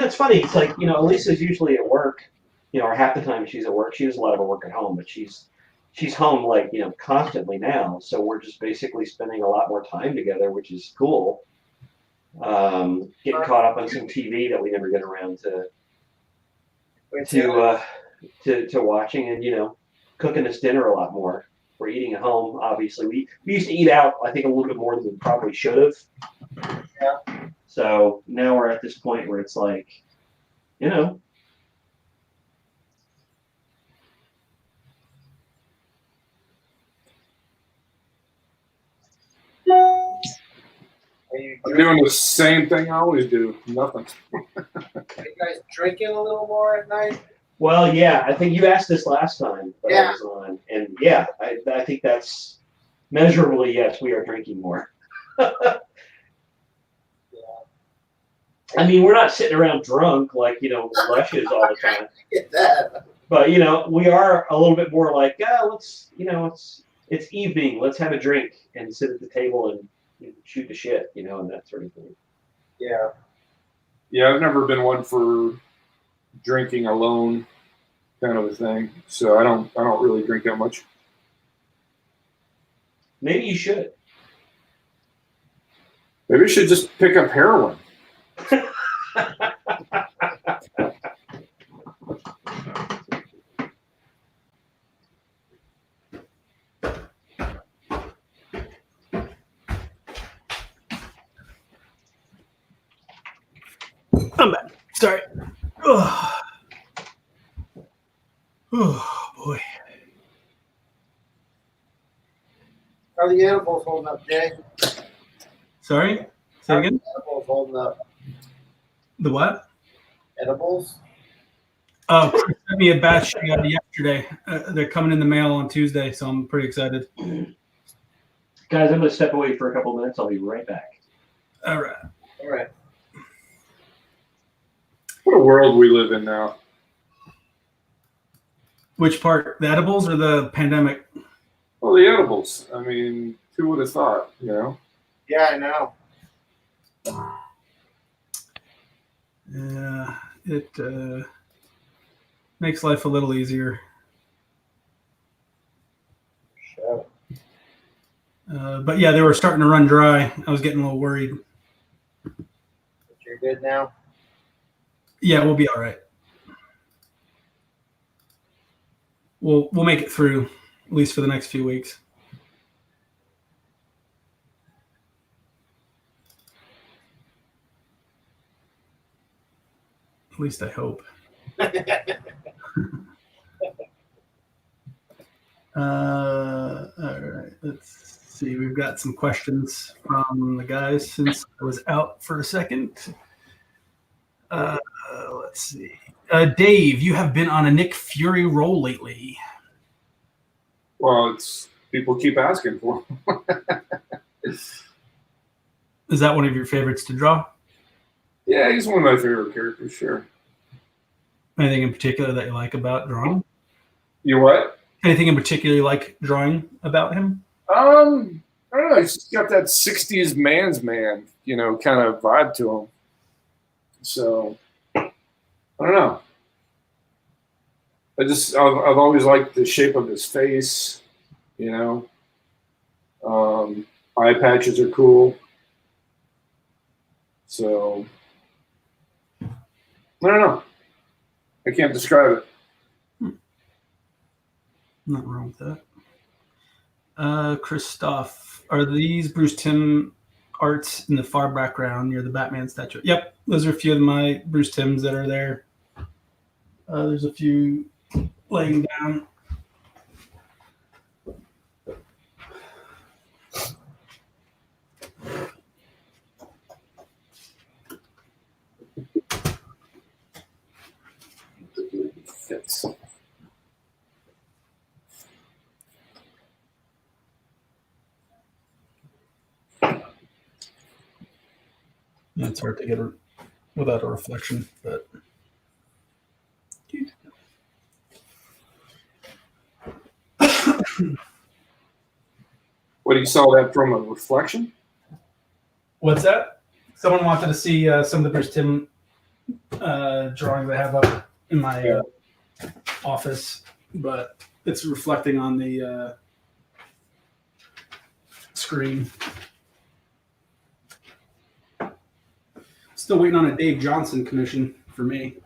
It's funny. It's like, Elisa's usually at work, or half the time she's at work. She does a lot of her work at home, but she's home like, constantly now. So we're just basically spending a lot more time together, which is cool. Getting caught up on some TV that we never get around to watching, and cooking us dinner a lot more. We're eating at home, obviously. We used to eat out, I think, a little bit more than we probably should have. Yeah. So now we're at this point where it's like, Are you I'm doing the same thing I always do. Nothing. Are you guys drinking a little more at night? well, yeah, I think you asked this last time that Yeah. I was on. And yeah, I think that's measurably, yes, we are drinking more. Yeah. I mean, we're not sitting around drunk like, lushes all the time. Get that. But, we are a little bit more like, let's, it's evening. Let's have a drink and sit at the table and shoot the shit, and that sort of thing. Yeah. Yeah, I've never been one for drinking alone, kind of a thing. So I don't really drink that much. Maybe you should. Maybe I should just pick up heroin. I'm back. Sorry. Oh, boy. How are the edibles holding up, Jay? Sorry? Say again? Edibles holding up. The what? Edibles? Oh, Chris sent me a batch yesterday. They're coming in the mail on Tuesday, so I'm pretty excited. Guys, I'm going to step away for a couple minutes. I'll be right back. All right. All right. What a world we live in now. Which part? The edibles or the pandemic? Well, the edibles. I mean, who would have thought, Yeah, I know. Yeah, it makes life a little easier. Sure. But yeah, they were starting to run dry. I was getting a little worried. But you're good now? Yeah, we'll be all right. We'll make it through, at least for the next few weeks. At least I hope. All right, let's see. We've got some questions from the guys since I was out for a second. Let's see. Dave, you have been on a Nick Fury roll lately. Well, it's people keep asking for them. Is that one of your favorites to draw? Yeah, he's one of my favorite characters, sure. Anything in particular that you like about drawing? You what? Anything in particular you like drawing about him? I don't know. He's just got that 60s man's man, kind of vibe to him. So, I don't know. I've always liked the shape of his face, Eye patches are cool. So I don't know. I can't describe it. Not wrong with that. Christoph, are these Bruce Timm arts in the far background near the Batman statue? Yep, those are a few of my Bruce Timms that are there. There's a few laying down. Fits. Yeah, it's hard to get her without a reflection, but What, you saw that from a reflection? what's that? Someone wanted to see some of the Bruce Timm drawings I have up in my office, but it's reflecting on the screen. Still waiting on a Dave Johnson commission for me.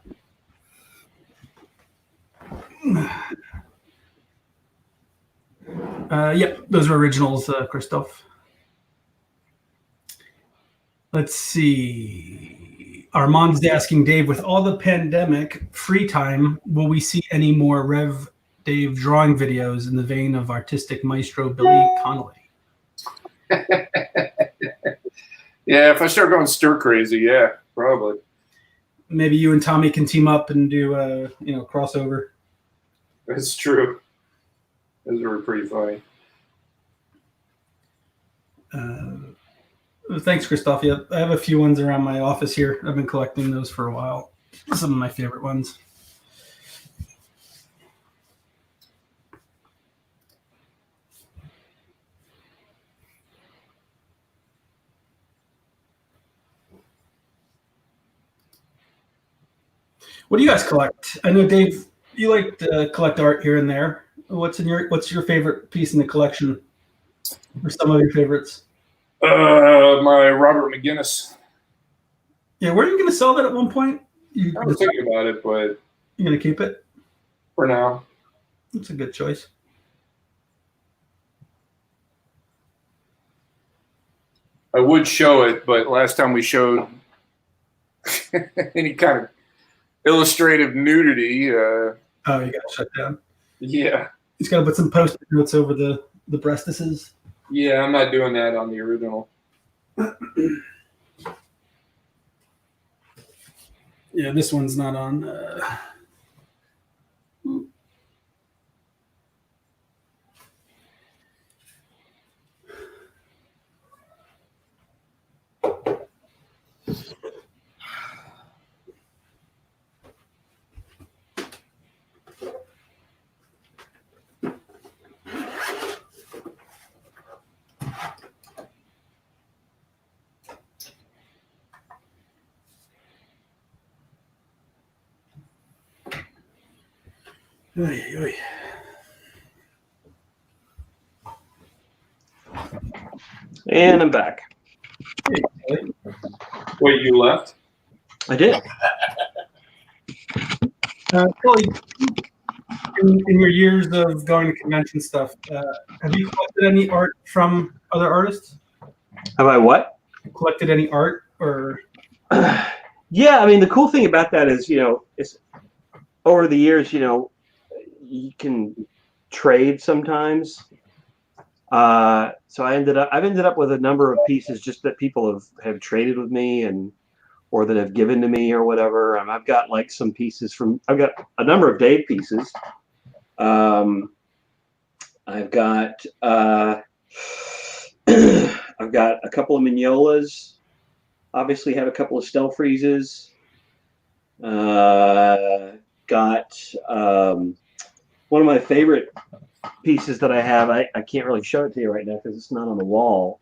Yep, those are originals, Christoph. Let's see. Armand's asking Dave, with all the pandemic free time, will we see any more Rev Dave drawing videos in the vein of artistic maestro Billy Connolly? Yeah, if I start going stir crazy, yeah, probably. Maybe you and Tommy can team up and do a crossover. That's true. Those were pretty funny. Thanks, Christoph. Yeah, I have a few ones around my office here. I've been collecting those for a while. Some of my favorite ones. What do you guys collect? I know, Dave, you like to collect art here and there. What's your favorite piece in the collection? Or some of your favorites? My Robert McGinnis. Yeah, were you going to sell that at one point? I was thinking about it, but you're going to keep it? For now. That's a good choice. I would show it, but last time we showed any kind of illustrative nudity. You got to shut down. Yeah. He's got to put some post-it notes over the breastises. Yeah, I'm not doing that on the original. Yeah, this one's not on. Oy, oy. And I'm back. Wait, you left? I did. Cully, in your years of going to convention stuff, have you collected any art from other artists? Have I what? Collected any art or? Yeah, I mean, the cool thing about that is, it's over the years, you can trade sometimes. So I've ended up with a number of pieces just that people have traded with me or that have given to me or whatever. I've got like some pieces I've got a number of Dave pieces. I've got I've got a couple of Mignolas. Obviously, have a couple of Stelfreezes. Got one of my favorite pieces that I have. I can't really show it to you right now because it's not on the wall.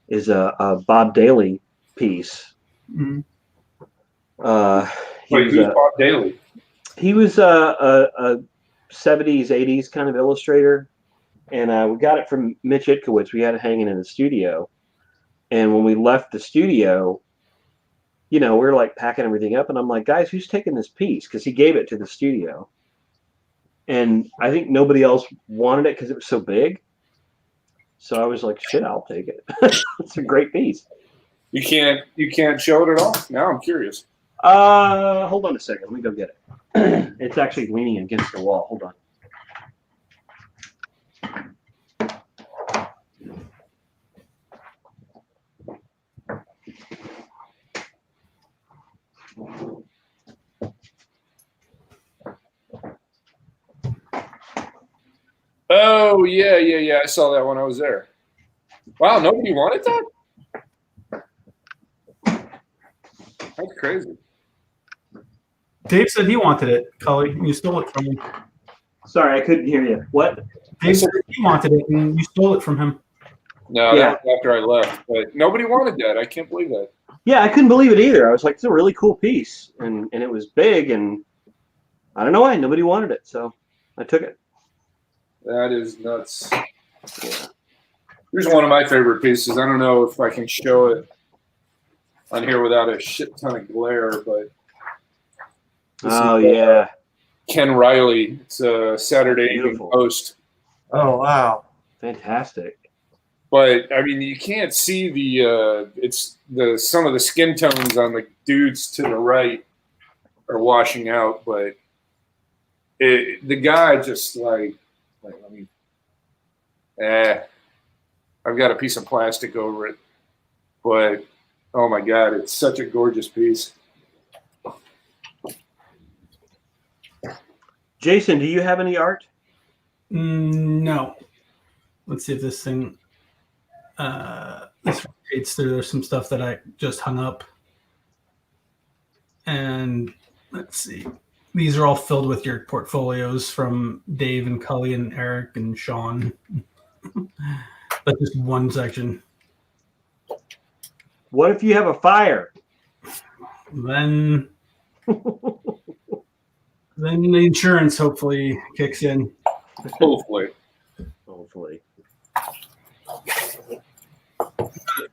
Is a Bob Daly piece. Mm-hmm. Who's Bob Daly? He was a 70s, 80s kind of illustrator, and we got it from Mitch Itkowitz. We had it hanging in the studio, and when we left the studio, you know, we're like packing everything up, and I'm like, guys, who's taking this piece? Because he gave it to the studio, and I think nobody else wanted it because it was so big. So I was like, shit, I'll take it. It's a great piece. You can't show it at all? Now I'm curious. Hold on a second. Let me go get it. It's actually leaning against the wall. Hold on. Oh yeah. I saw that when I was there. Wow, nobody wanted that? That's crazy. Dave said he wanted it, Cully, and you stole it from him. Sorry, I couldn't hear you. What? Dave said he wanted it, and you stole it from him. No, Yeah. that was after I left. But nobody wanted that. I can't believe that. Yeah, I couldn't believe it either. I was like, it's a really cool piece, and it was big, and I don't know why nobody wanted it, so I took it. That is nuts. Yeah. Here's one of my favorite pieces. I don't know if I can show it on here without a shit ton of glare, but Oh yeah, Ken Riley. It's a Saturday Evening Beautiful. Post. Oh wow. fantastic. But I mean, you can't see some of the skin tones on the dudes to the right are washing out, but the guy just like let me. I've got a piece of plastic over it, but oh my God, it's such a gorgeous piece. Jason, do you have any art? No. Let's see if this thing this rotates through. There's some stuff that I just hung up. And let's see. These are all filled with your portfolios from Dave and Cully and Eric and Shawn. That's just one section. What if you have a fire? Then the insurance hopefully kicks in. Hopefully. Hopefully.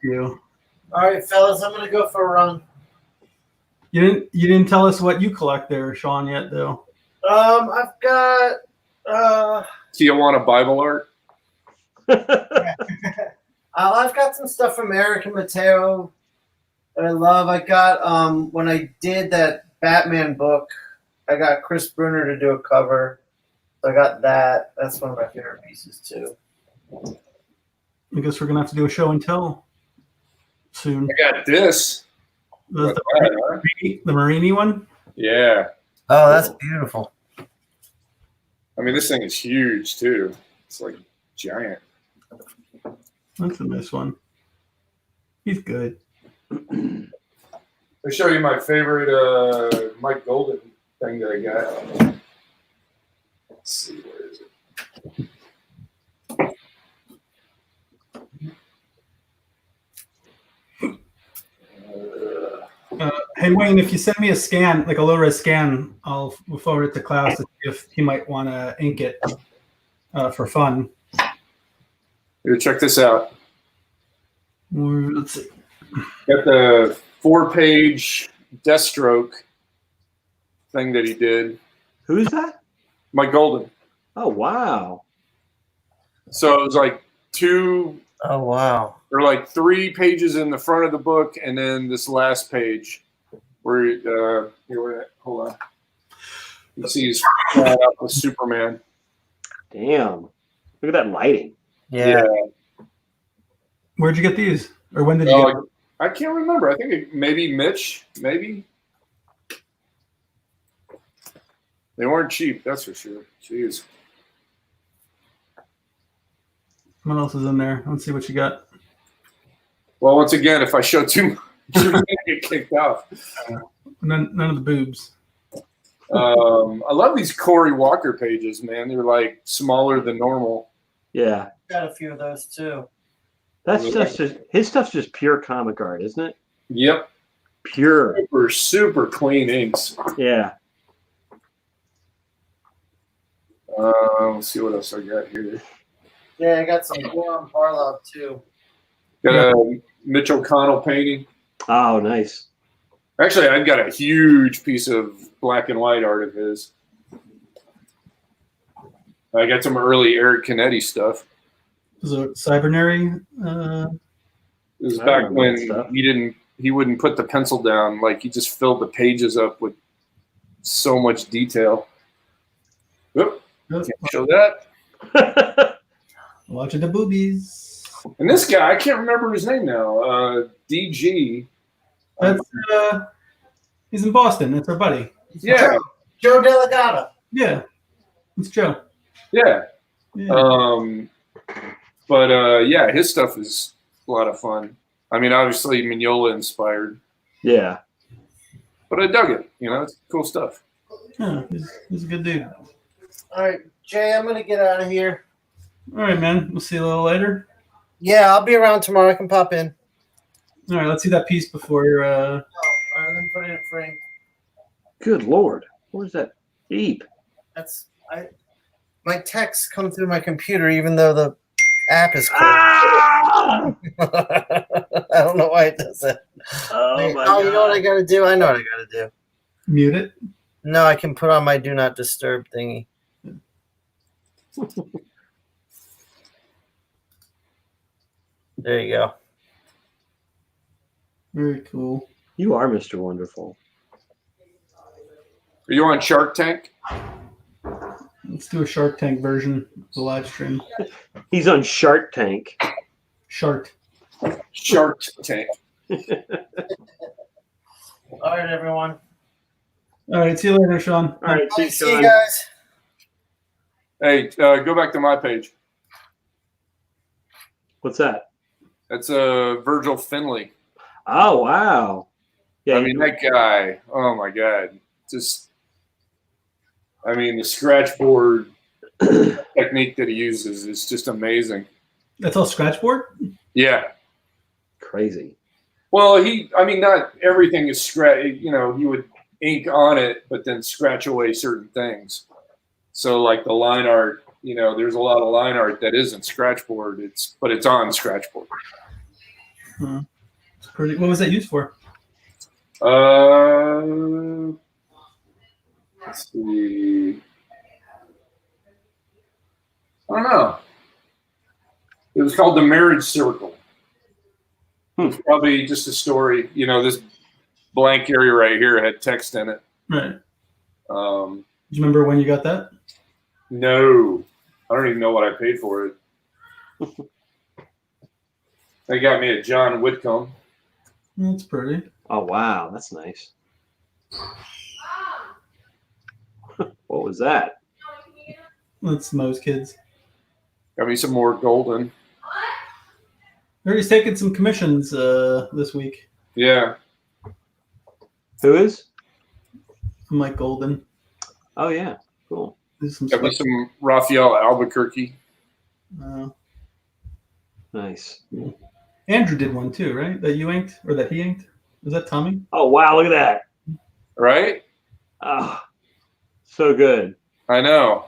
You. All right, fellas, I'm gonna go for a run. You didn't tell us what you collect there, Shawn, yet though. I've got Tijuana Bible art. I've got some stuff from Eric and Mateo that I love. I got when I did that Batman book, I got Chris Brunner to do a cover. So I got that. That's one of my favorite pieces too. I guess we're gonna have to do a show and tell soon. I got this. The Huh? Marini one? Yeah. Oh, that's beautiful. I mean, this thing is huge too. It's like giant. That's a nice one. He's good. I'll show you my favorite Mike Golden thing that I got. Let's see, where is it? Hey Wayne, if you send me a scan, like a low-res scan, we'll forward it to Klaus to see if he might want to ink it for fun. Here, check this out. Let's see. Got the 4-page Deathstroke thing that he did. Who's that? Mike Golden. Oh wow. So it was like 2 Oh wow. or like 3 pages in the front of the book, and then this last page where here, hold on. You see he's flat up with Superman. Damn. Look at that lighting. Yeah. Where'd you get these? Or when did you get them? I can't remember. I think maybe Mitch, maybe. They weren't cheap, that's for sure. Jeez. What else is in there? Let's see what you got. Well, once again, if I show too much, you're gonna get kicked off. None of the boobs. I love these Cory Walker pages, man. They're like smaller than normal. Yeah. Got a few of those too. That's just his stuff's just pure comic art, isn't it? Yep. Pure. Super clean inks. Yeah. Let's see what else I got here. Yeah, I got some Warren Barlow too. Got a Mitch O'Connell painting. Oh, nice. Actually, I've got a huge piece of black and white art of his. I got some early Eric Canetti stuff. Was it Cybernary? It was I back remember that when stuff. he wouldn't put the pencil down. Like he just filled the pages up with so much detail. Oop, can't show that. Watching the boobies. And this guy, I can't remember his name now. DG. That's he's in Boston. That's our buddy. Yeah, Joe Delegata. Yeah, it's Joe. yeah. Yeah. Yeah, his stuff is a lot of fun. I mean, obviously Mignola inspired, Yeah. but I dug it. You know, it's cool stuff. Yeah, he's a good dude. All right, Jay, I'm gonna get out of here. All right, man. We'll see you a little later. Yeah, I'll be around tomorrow. I can pop in. All right, let's see that piece before you're. All right, let me put it in a frame. Good Lord. What is that beep? My texts come through my computer, even though the app is closed. Ah! I don't know why it does that. Oh, my God. You know what I gotta do? I know what I gotta do. Mute it. No, I can put on my do not disturb thingy. There you go. Very cool. You are Mr. Wonderful. Are you on Shark Tank? Let's do a Shark Tank version of the live stream. He's on Shark Tank. Shark. Shark Tank. All right, everyone. All right, see you later, Sean. All right, see you, See you Sean. guys. Hey, go back to my page. What's that? That's Virgil Finley. Oh, wow. Yeah, I mean, that guy, oh my God. The scratch board technique that he uses is just amazing. That's all scratchboard? Yeah. crazy. Well, not everything is scratch. You know, he would ink on it, but then scratch away certain things. So, like the line art, you know, there's a lot of line art that isn't scratchboard. But it's on scratchboard. It's pretty. What was that used for? Let's see. I don't know. It was called The Marriage Circle. It's probably just a story. You know, this blank area right here had text in it. Right. Do you remember when you got that? No. I don't even know what I paid for it. They got me a John Whitcomb. That's pretty. Oh, wow. That's nice. What was that? That's most kids. Got me some more golden. He's taking some commissions this week. Yeah. Who is? Mike Golden. Oh, yeah. Cool. Got me some Raphael Albuquerque. Nice. Andrew did one too, right? That you inked or that he inked? Was that Tommy? Oh, wow. Look at that. Right? Oh, so good. I know.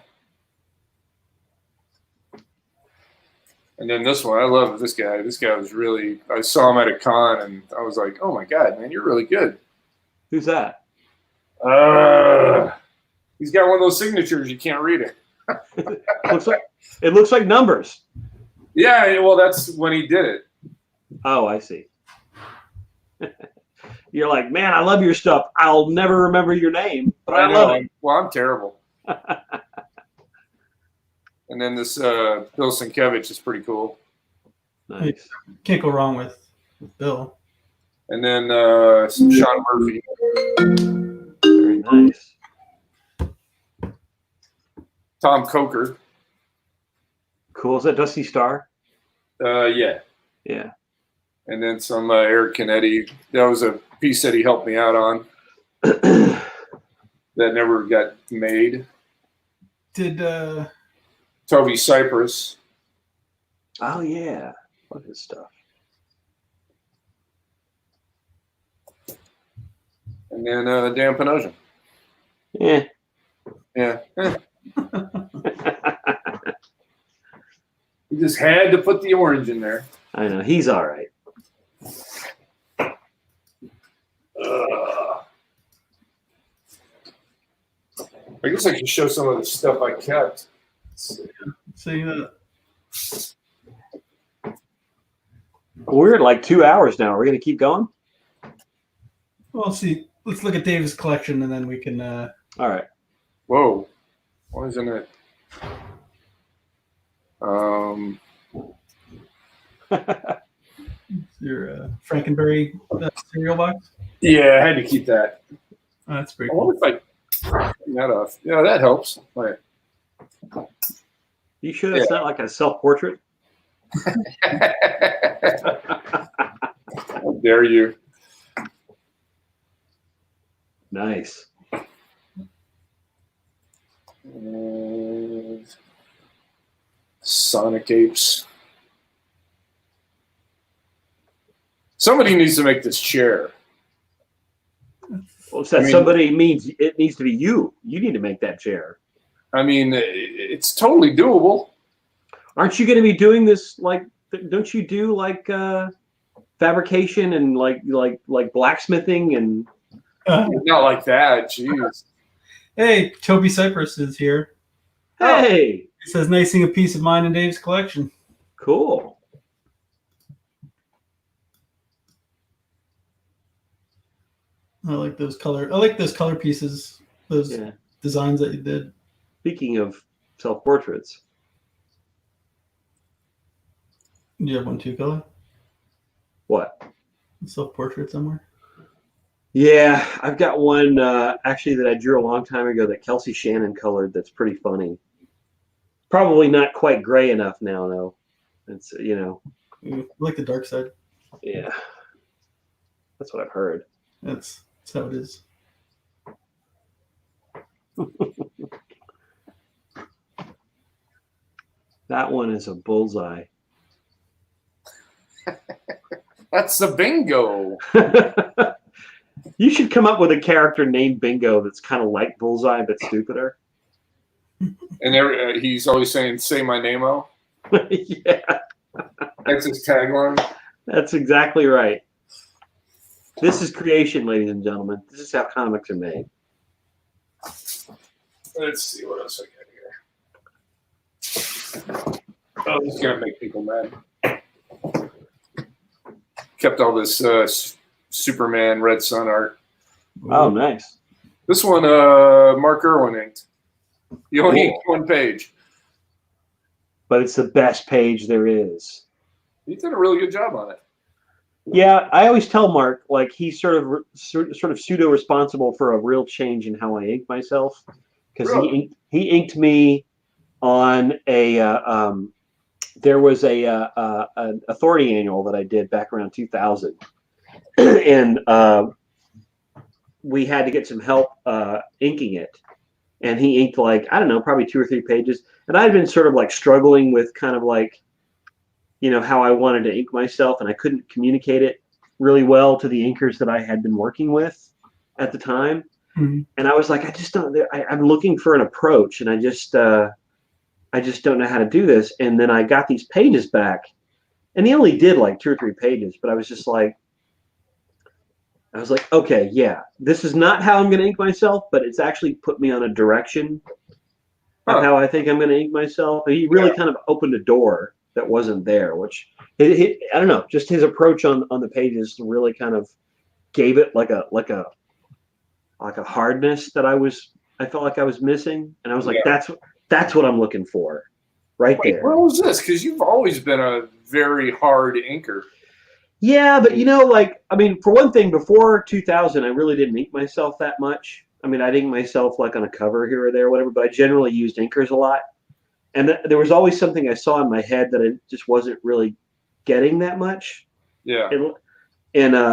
And then this one, I love this guy. This guy was really, I saw him at a con and I was like, oh my God, man, you're really good. Who's that? He's got one of those signatures, you can't read it. It looks like numbers. Yeah, well, that's when he did it. Oh, I see. You're like, man, I love your stuff. I'll never remember your name, but I love it. Well, I'm terrible. And then this Bill Sienkiewicz is pretty cool. Nice. Can't go wrong with Bill. And then some Sean Murphy. Very nice. Tom Coker. Cool. Is that Dusty Star? Yeah. Yeah. And then some Eric Canetti. That was a piece that he helped me out on. That never got made. Did Toby Cypress. Oh, yeah. Love his stuff. And then Dan Panosian. Yeah. Yeah. He just had to put the orange in there. I know. He's all right. I guess I can show some of the stuff I kept. See We're at like 2 hours now. Are we going to keep going? Well, see. Let's look at Dave's collection, and then we can. All right. Whoa. Why isn't it? Your Frankenberry cereal box. Yeah, I had to keep that. Oh, that's pretty I cool. wonder if I turn that off. Yeah, that helps. Right. You sure that's not like a self-portrait? How dare you? Nice. And Sonic Apes. Somebody needs to make this chair. Well, so somebody means it needs to be you. You need to make that chair. I mean, it's totally doable. Aren't you going to be doing this? Like, don't you do like fabrication and like blacksmithing and? Not like that. Jeez. Hey, Toby Cypress is here. Hey, He says, "Nice seeing a piece of mine in Dave's collection." cool. I like those color pieces. Those designs that you did. Speaking of self-portraits, Do you have one too, Cully? what? Self-portrait somewhere? Yeah, I've got one actually that I drew a long time ago that Kelsey Shannon colored. That's pretty funny. Probably not quite gray enough now, though. It's I like the dark side. yeah, that's what I've heard. That's how it is. That one is a bullseye. That's the bingo. You should come up with a character named Bingo that's kind of like Bullseye but stupider. And he's always saying, "Say my name-o." Yeah, That's his tagline. that's exactly right. This is creation, ladies and gentlemen. This is how comics are made. Let's see what else I got here. Oh, this is gonna make people mad. Kept all this Superman Red Sun art. Oh, nice. This one, Mark Irwin inked. He only Cool. inked one page. But it's the best page there is. He did a really good job on it. Yeah, I always tell Mark, like, he's sort of pseudo responsible for a real change in how I ink myself, because Really? he inked me on a there was an authority annual that I did back around 2000, and we had to get some help inking it, and he inked like, I don't know, probably 2 or 3 pages, and I'd been sort of like struggling with kind of like, how I wanted to ink myself, and I couldn't communicate it really well to the inkers that I had been working with at the time. Mm-hmm. And I was like, I just don't. I'm looking for an approach, and I just don't know how to do this. And then I got these pages back, and he only did like 2 or 3 pages, but I was like, okay, yeah, this is not how I'm going to ink myself, but it's actually put me on a direction of how I think I'm going to ink myself. He really kind of opened a door that wasn't there, which I don't know, just his approach on the pages really kind of gave it like a hardness that I felt like I was missing, and I was like, that's what I'm looking for, right there. Where was this? Because you've always been a very hard inker. Yeah, but for one thing, before 2000, I really didn't ink myself that much. I mean, I'd ink myself like on a cover here or there, or whatever, but I generally used inkers a lot. And there was always something I saw in my head that I just wasn't really getting that much. Yeah. And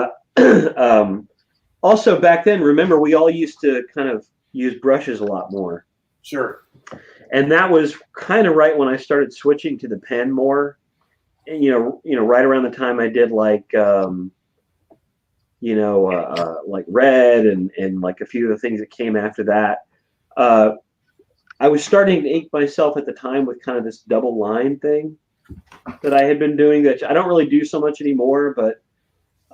also back then, remember, we all used to kind of use brushes a lot more. Sure. And that was kind of right when I started switching to the pen more. And, right around the time I did like Red and like a few of the things that came after that. I was starting to ink myself at the time with kind of this double line thing that I had been doing that I don't really do so much anymore, but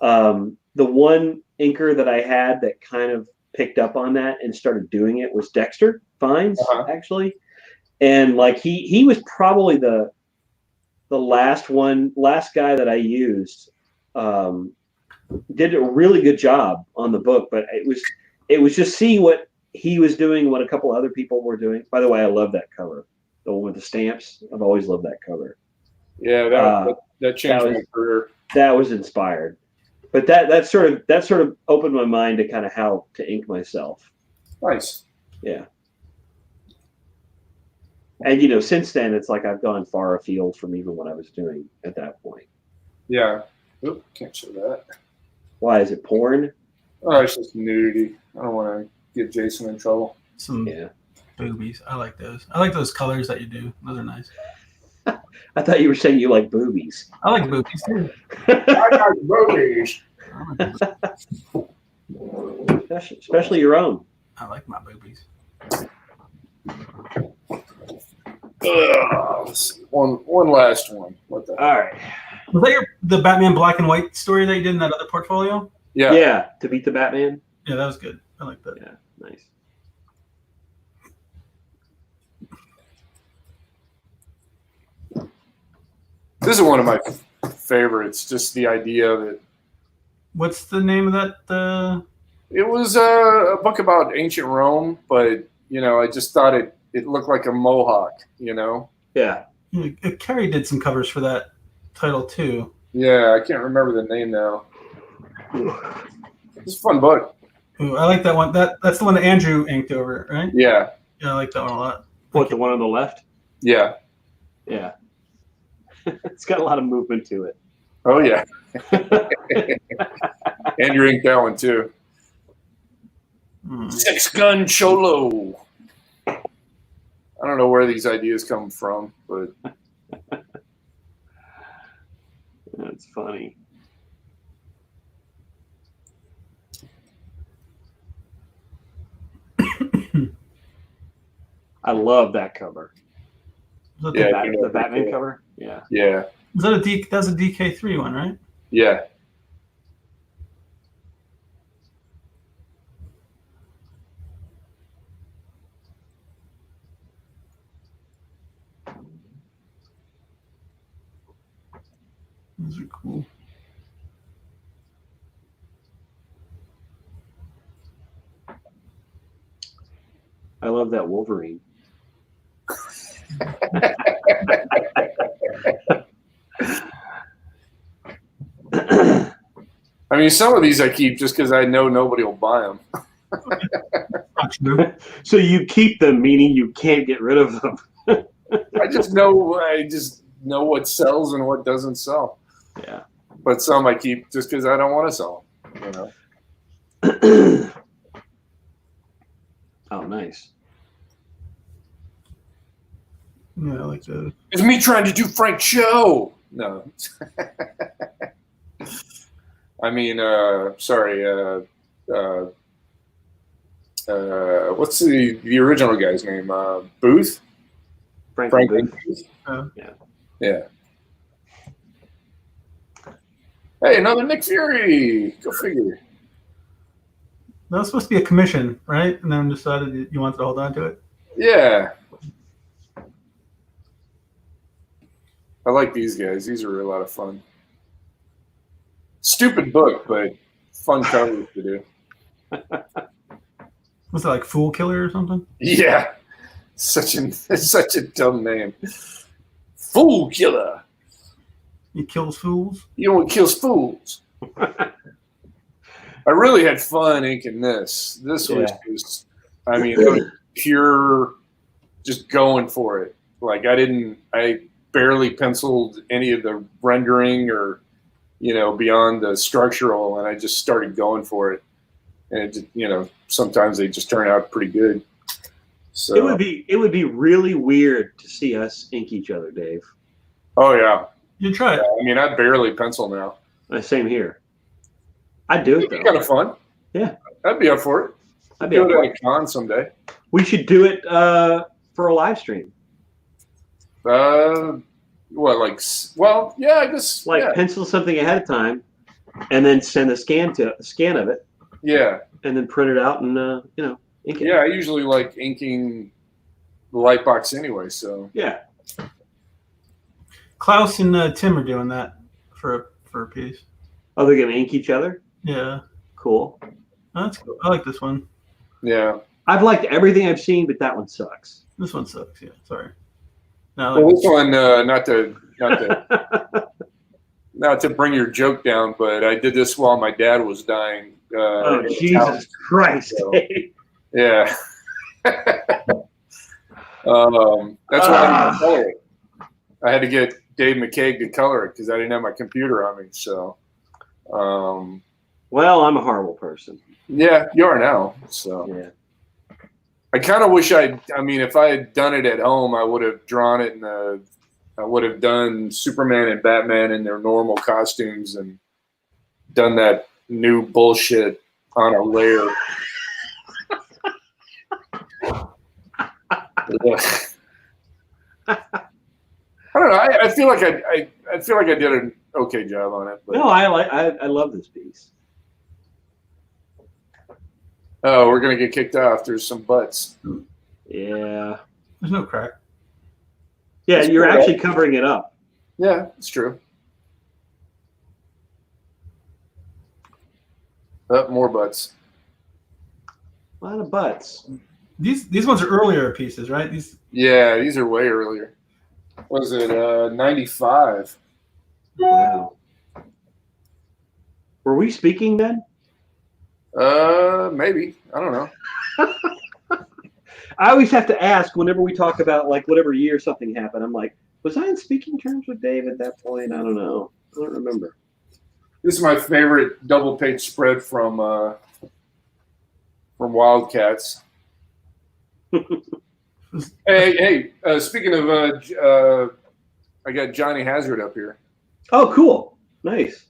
the one inker that I had that kind of picked up on that and started doing it was Dexter. finds Uh-huh. actually, and like he was probably the last guy that I used. Did a really good job on the book, but it was just seeing what he was doing, what a couple other people were doing. By the way, I love that cover, the one with the stamps. I've always loved that cover. Yeah, that changed my career. That was inspired, but that sort of opened my mind to kind of how to ink myself. Nice. Yeah. And since then it's like I've gone far afield from even what I was doing at that point. Yeah. Oop, can't show that. Why is it porn? Oh, it's just nudity. I don't want to get Jason in trouble. Some Yeah. boobies. I like those. I like those colors that you do. Those are nice. I thought you were saying you like boobies. I like boobies too. I got movies. Especially your own. I like my boobies. One last one. What the? All right. Was that the Batman black and white story that you did in that other portfolio? Yeah. Yeah. To beat the Batman. Yeah, that was good. I like that. Yeah. Nice. This is one of my favorites. Just the idea of it. What's the name of that? It was a book about ancient Rome, but I just thought it looked like a mohawk. Yeah. Carrie did some covers for that title too. Yeah, I can't remember the name now. It's a fun book. Ooh, I like that one. That's the one that Andrew inked over, right? Yeah. Yeah, I like that one a lot. What, the one on the left? Yeah. Yeah. It's got a lot of movement to it. Oh yeah. Andrew inked that one too. 6-gun cholo. I don't know where these ideas come from, but that's funny. I love that cover. Is that The Batman cover? Yeah. Yeah. Is that that's a DK3 one, right? Yeah. Those are cool. I love that Wolverine. I mean, some of these I keep just because I know nobody will buy them. Not true. So you keep them, meaning you can't get rid of them. I just know what sells and what doesn't sell. Yeah. But some I keep just because I don't want to sell them. Oh, nice. Yeah, I like that. It's me trying to do Frank's show. No. I mean, sorry. What's the original guy's name? Booth? Frank Booth. Yeah. Yeah. Hey, another Nick Fury. Go figure. That was supposed to be a commission, right? And then decided you wanted to hold on to it. Yeah. I like these guys. These are a lot of fun. Stupid book, but fun covers to do. Was it like Fool Killer or something? Yeah. Such a dumb name. Fool Killer. He kills fools. You know what kills fools? I really had fun inking this. This was just, I mean, it was pure, just going for it. Like I barely penciled any of the rendering or, beyond the structural, and I just started going for it. And it, sometimes they just turn out pretty good. So it would be really weird to see us ink each other, Dave. Oh yeah. You try it. I mean, I barely pencil now. Same here. I'd do it It'd though. be kind of fun. Yeah. I'd be up for it. I'd be Do up it for at a con someday. We should do it for a live stream. Well, yeah, I guess. Pencil something ahead of time, and then send a scan of it, Yeah. and then print it out and Ink it. Yeah, I usually like inking the light box anyway. So Yeah. Klaus and Tim are doing that for a piece. Oh, they're gonna ink each other. Yeah, Cool. that's cool. I like this one. yeah. I've liked everything I've seen, but that one sucks. This one sucks. Yeah, sorry. No, I Well, like this one, not to bring your joke down, but I did this while my dad was dying. Oh, in Jesus town. Christ. So, yeah. That's why I didn't color it. I had to get Dave McCaig to color it because I didn't have my computer on me. So, Well, I'm a horrible person. yeah, you are now. So, Yeah. I kind of wish I mean, if I had done it at home, I would have drawn it I would have done Superman and Batman in their normal costumes and done that new bullshit on a layer. Yeah. I don't know. I feel like I feel like I did an okay job on it. But, No, I love this piece. oh, we're gonna get kicked off. There's some butts. Yeah. There's no crack. Yeah, It's you're cool, actually covering it up. Yeah, it's true. More butts. A lot of butts. These ones are earlier pieces, right? These. Yeah, these are way earlier. Was it 95? Wow. Were we speaking then? Maybe. I don't know. I always have to ask whenever we talk about like whatever year something happened. I'm like, was I in speaking terms with Dave at that point? I don't know. I don't remember. This is my favorite double page spread from Wildcats. Hey! Speaking of, I got Johnny Hazard up here. Oh, cool. Nice.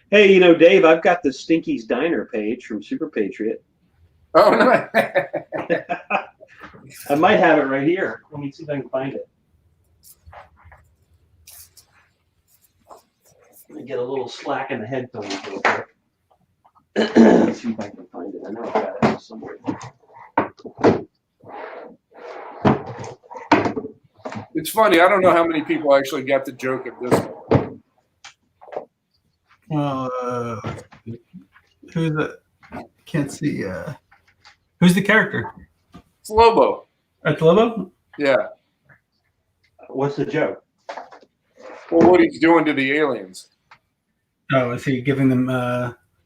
Hey, you know, Dave, I've got the Stinky's Diner page from Super Patriot. Oh no! I might have it right here. Let me see if I can find it. Let me get a little slack in the headphones real quick. Let's see if I can find it. I know I've got it somewhere. It's funny. I don't know how many people actually got the joke of this one. Who's the? Can't see. Who's the character? It's Lobo. At the Lobo? Yeah. What's the joke? Well, what he's doing to the aliens. Oh, is he giving them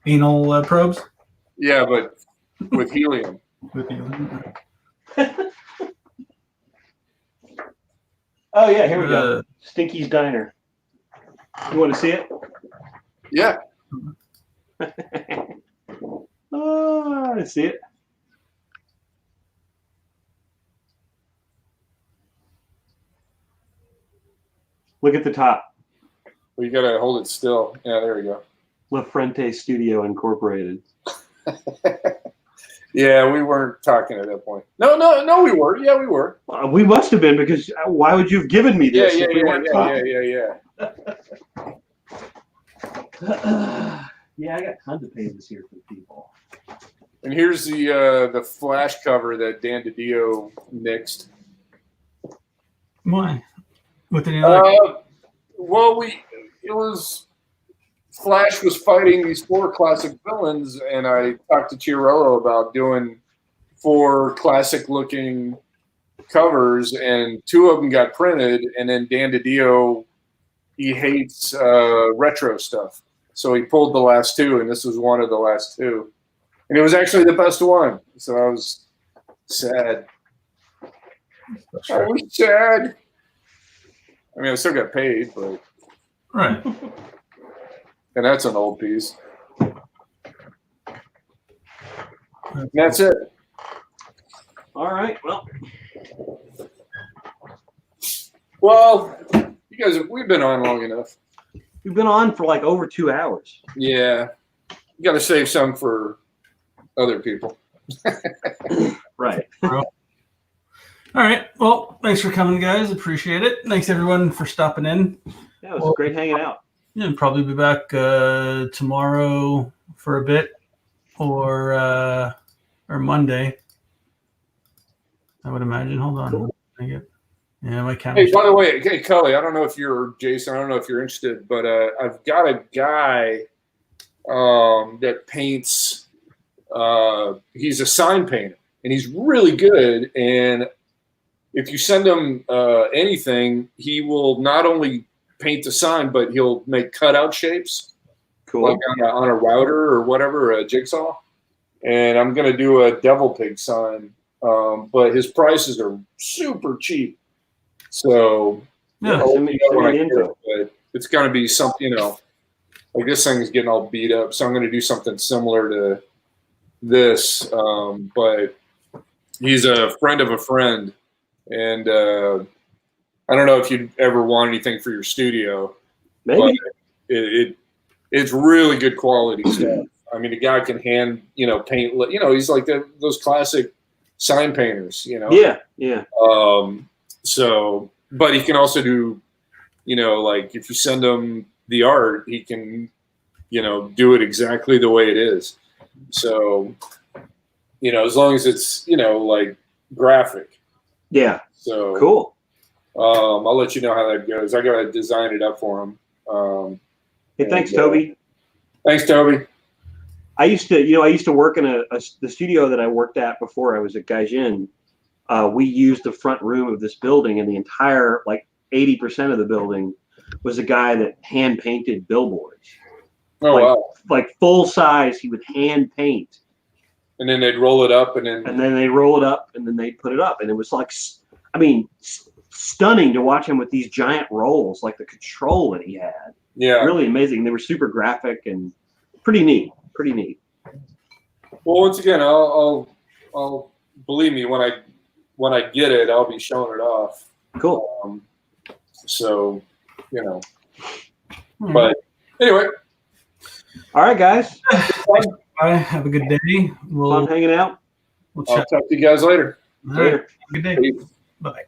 anal probes? Yeah, but with helium. With the, Oh, yeah, here we go. Stinky's Diner. You want to see it? Yeah. Oh, I see it. Look at the top. Well, you gotta hold it still. Yeah, there we go. La Frente Studio Incorporated. Yeah, we weren't talking at that point. No, we were. Yeah, we were. We must have been, because why would you have given me this Yeah, if we weren't talking? Yeah, I got tons of pages here for people. And here's the flash cover that Dan DiDio nixed. why? What did he like? Well, Flash was fighting these 4 classic villains, and I talked to Chiarello about doing 4 classic-looking covers, and 2 of them got printed, and then Dan DiDio, he hates retro stuff. So he pulled the last 2, and this was one of the last 2. And it was actually the best one, so I was sad. I was sad. I mean, I still got paid, but... Right. And that's an old piece. And that's it. All right, Well, you guys, we've been on long enough. we've been on for like over 2 hours. Yeah. You got to save some for other people. Right. All right. Well, thanks for coming, guys. Appreciate it. Thanks, everyone, for stopping in. Yeah, it was great hanging out. Yeah, probably be back tomorrow for a bit, or or Monday. I would imagine. Hold on. Yeah, my camera. Hey, by the way, hey, Cully, I don't know if you're Jason. I don't know if you're interested, but I've got a guy that paints. He's a sign painter, and he's really good. And if you send him anything, he will not only paint the sign, but he'll make cutout shapes, Cool. like on a router or whatever, a jigsaw. And I'm going to do a devil pig sign, but his prices are super cheap. So Yeah, when I get it, but it's going to be something, like this thing's getting all beat up. So I'm going to do something similar to this. But he's a friend of a friend. And I don't know if you'd ever want anything for your studio. Maybe. But it's really good quality stuff. I mean, the guy can hand, paint, he's like those classic sign painters, Yeah, yeah. So, but he can also do, like if you send him the art, he can, do it exactly the way it is. So, as long as it's, like graphic. Yeah. So Cool. I'll let you know how that goes. I got to design it up for him. Hey, thanks, Toby. Thanks, Toby. I used to work in the studio that I worked at before I was at Gaijin. We used the front room of this building, and the entire, like 80% of the building was a guy that hand painted billboards. Oh, wow. Like full size, he would hand paint. And then they'd roll it up, and then they roll it up, and then they put it up, and it was like, stunning to watch him with these giant rolls, like the control that he had. Yeah, really amazing. They were super graphic and pretty neat. Pretty neat. Well, once again, I'll believe me, when I get it, I'll be showing it off. Cool. So, but anyway. All right, guys. Bye. Have a good day. Fun hanging out. We'll I'll talk to you guys later. All right. Have a good day. Peace. Bye.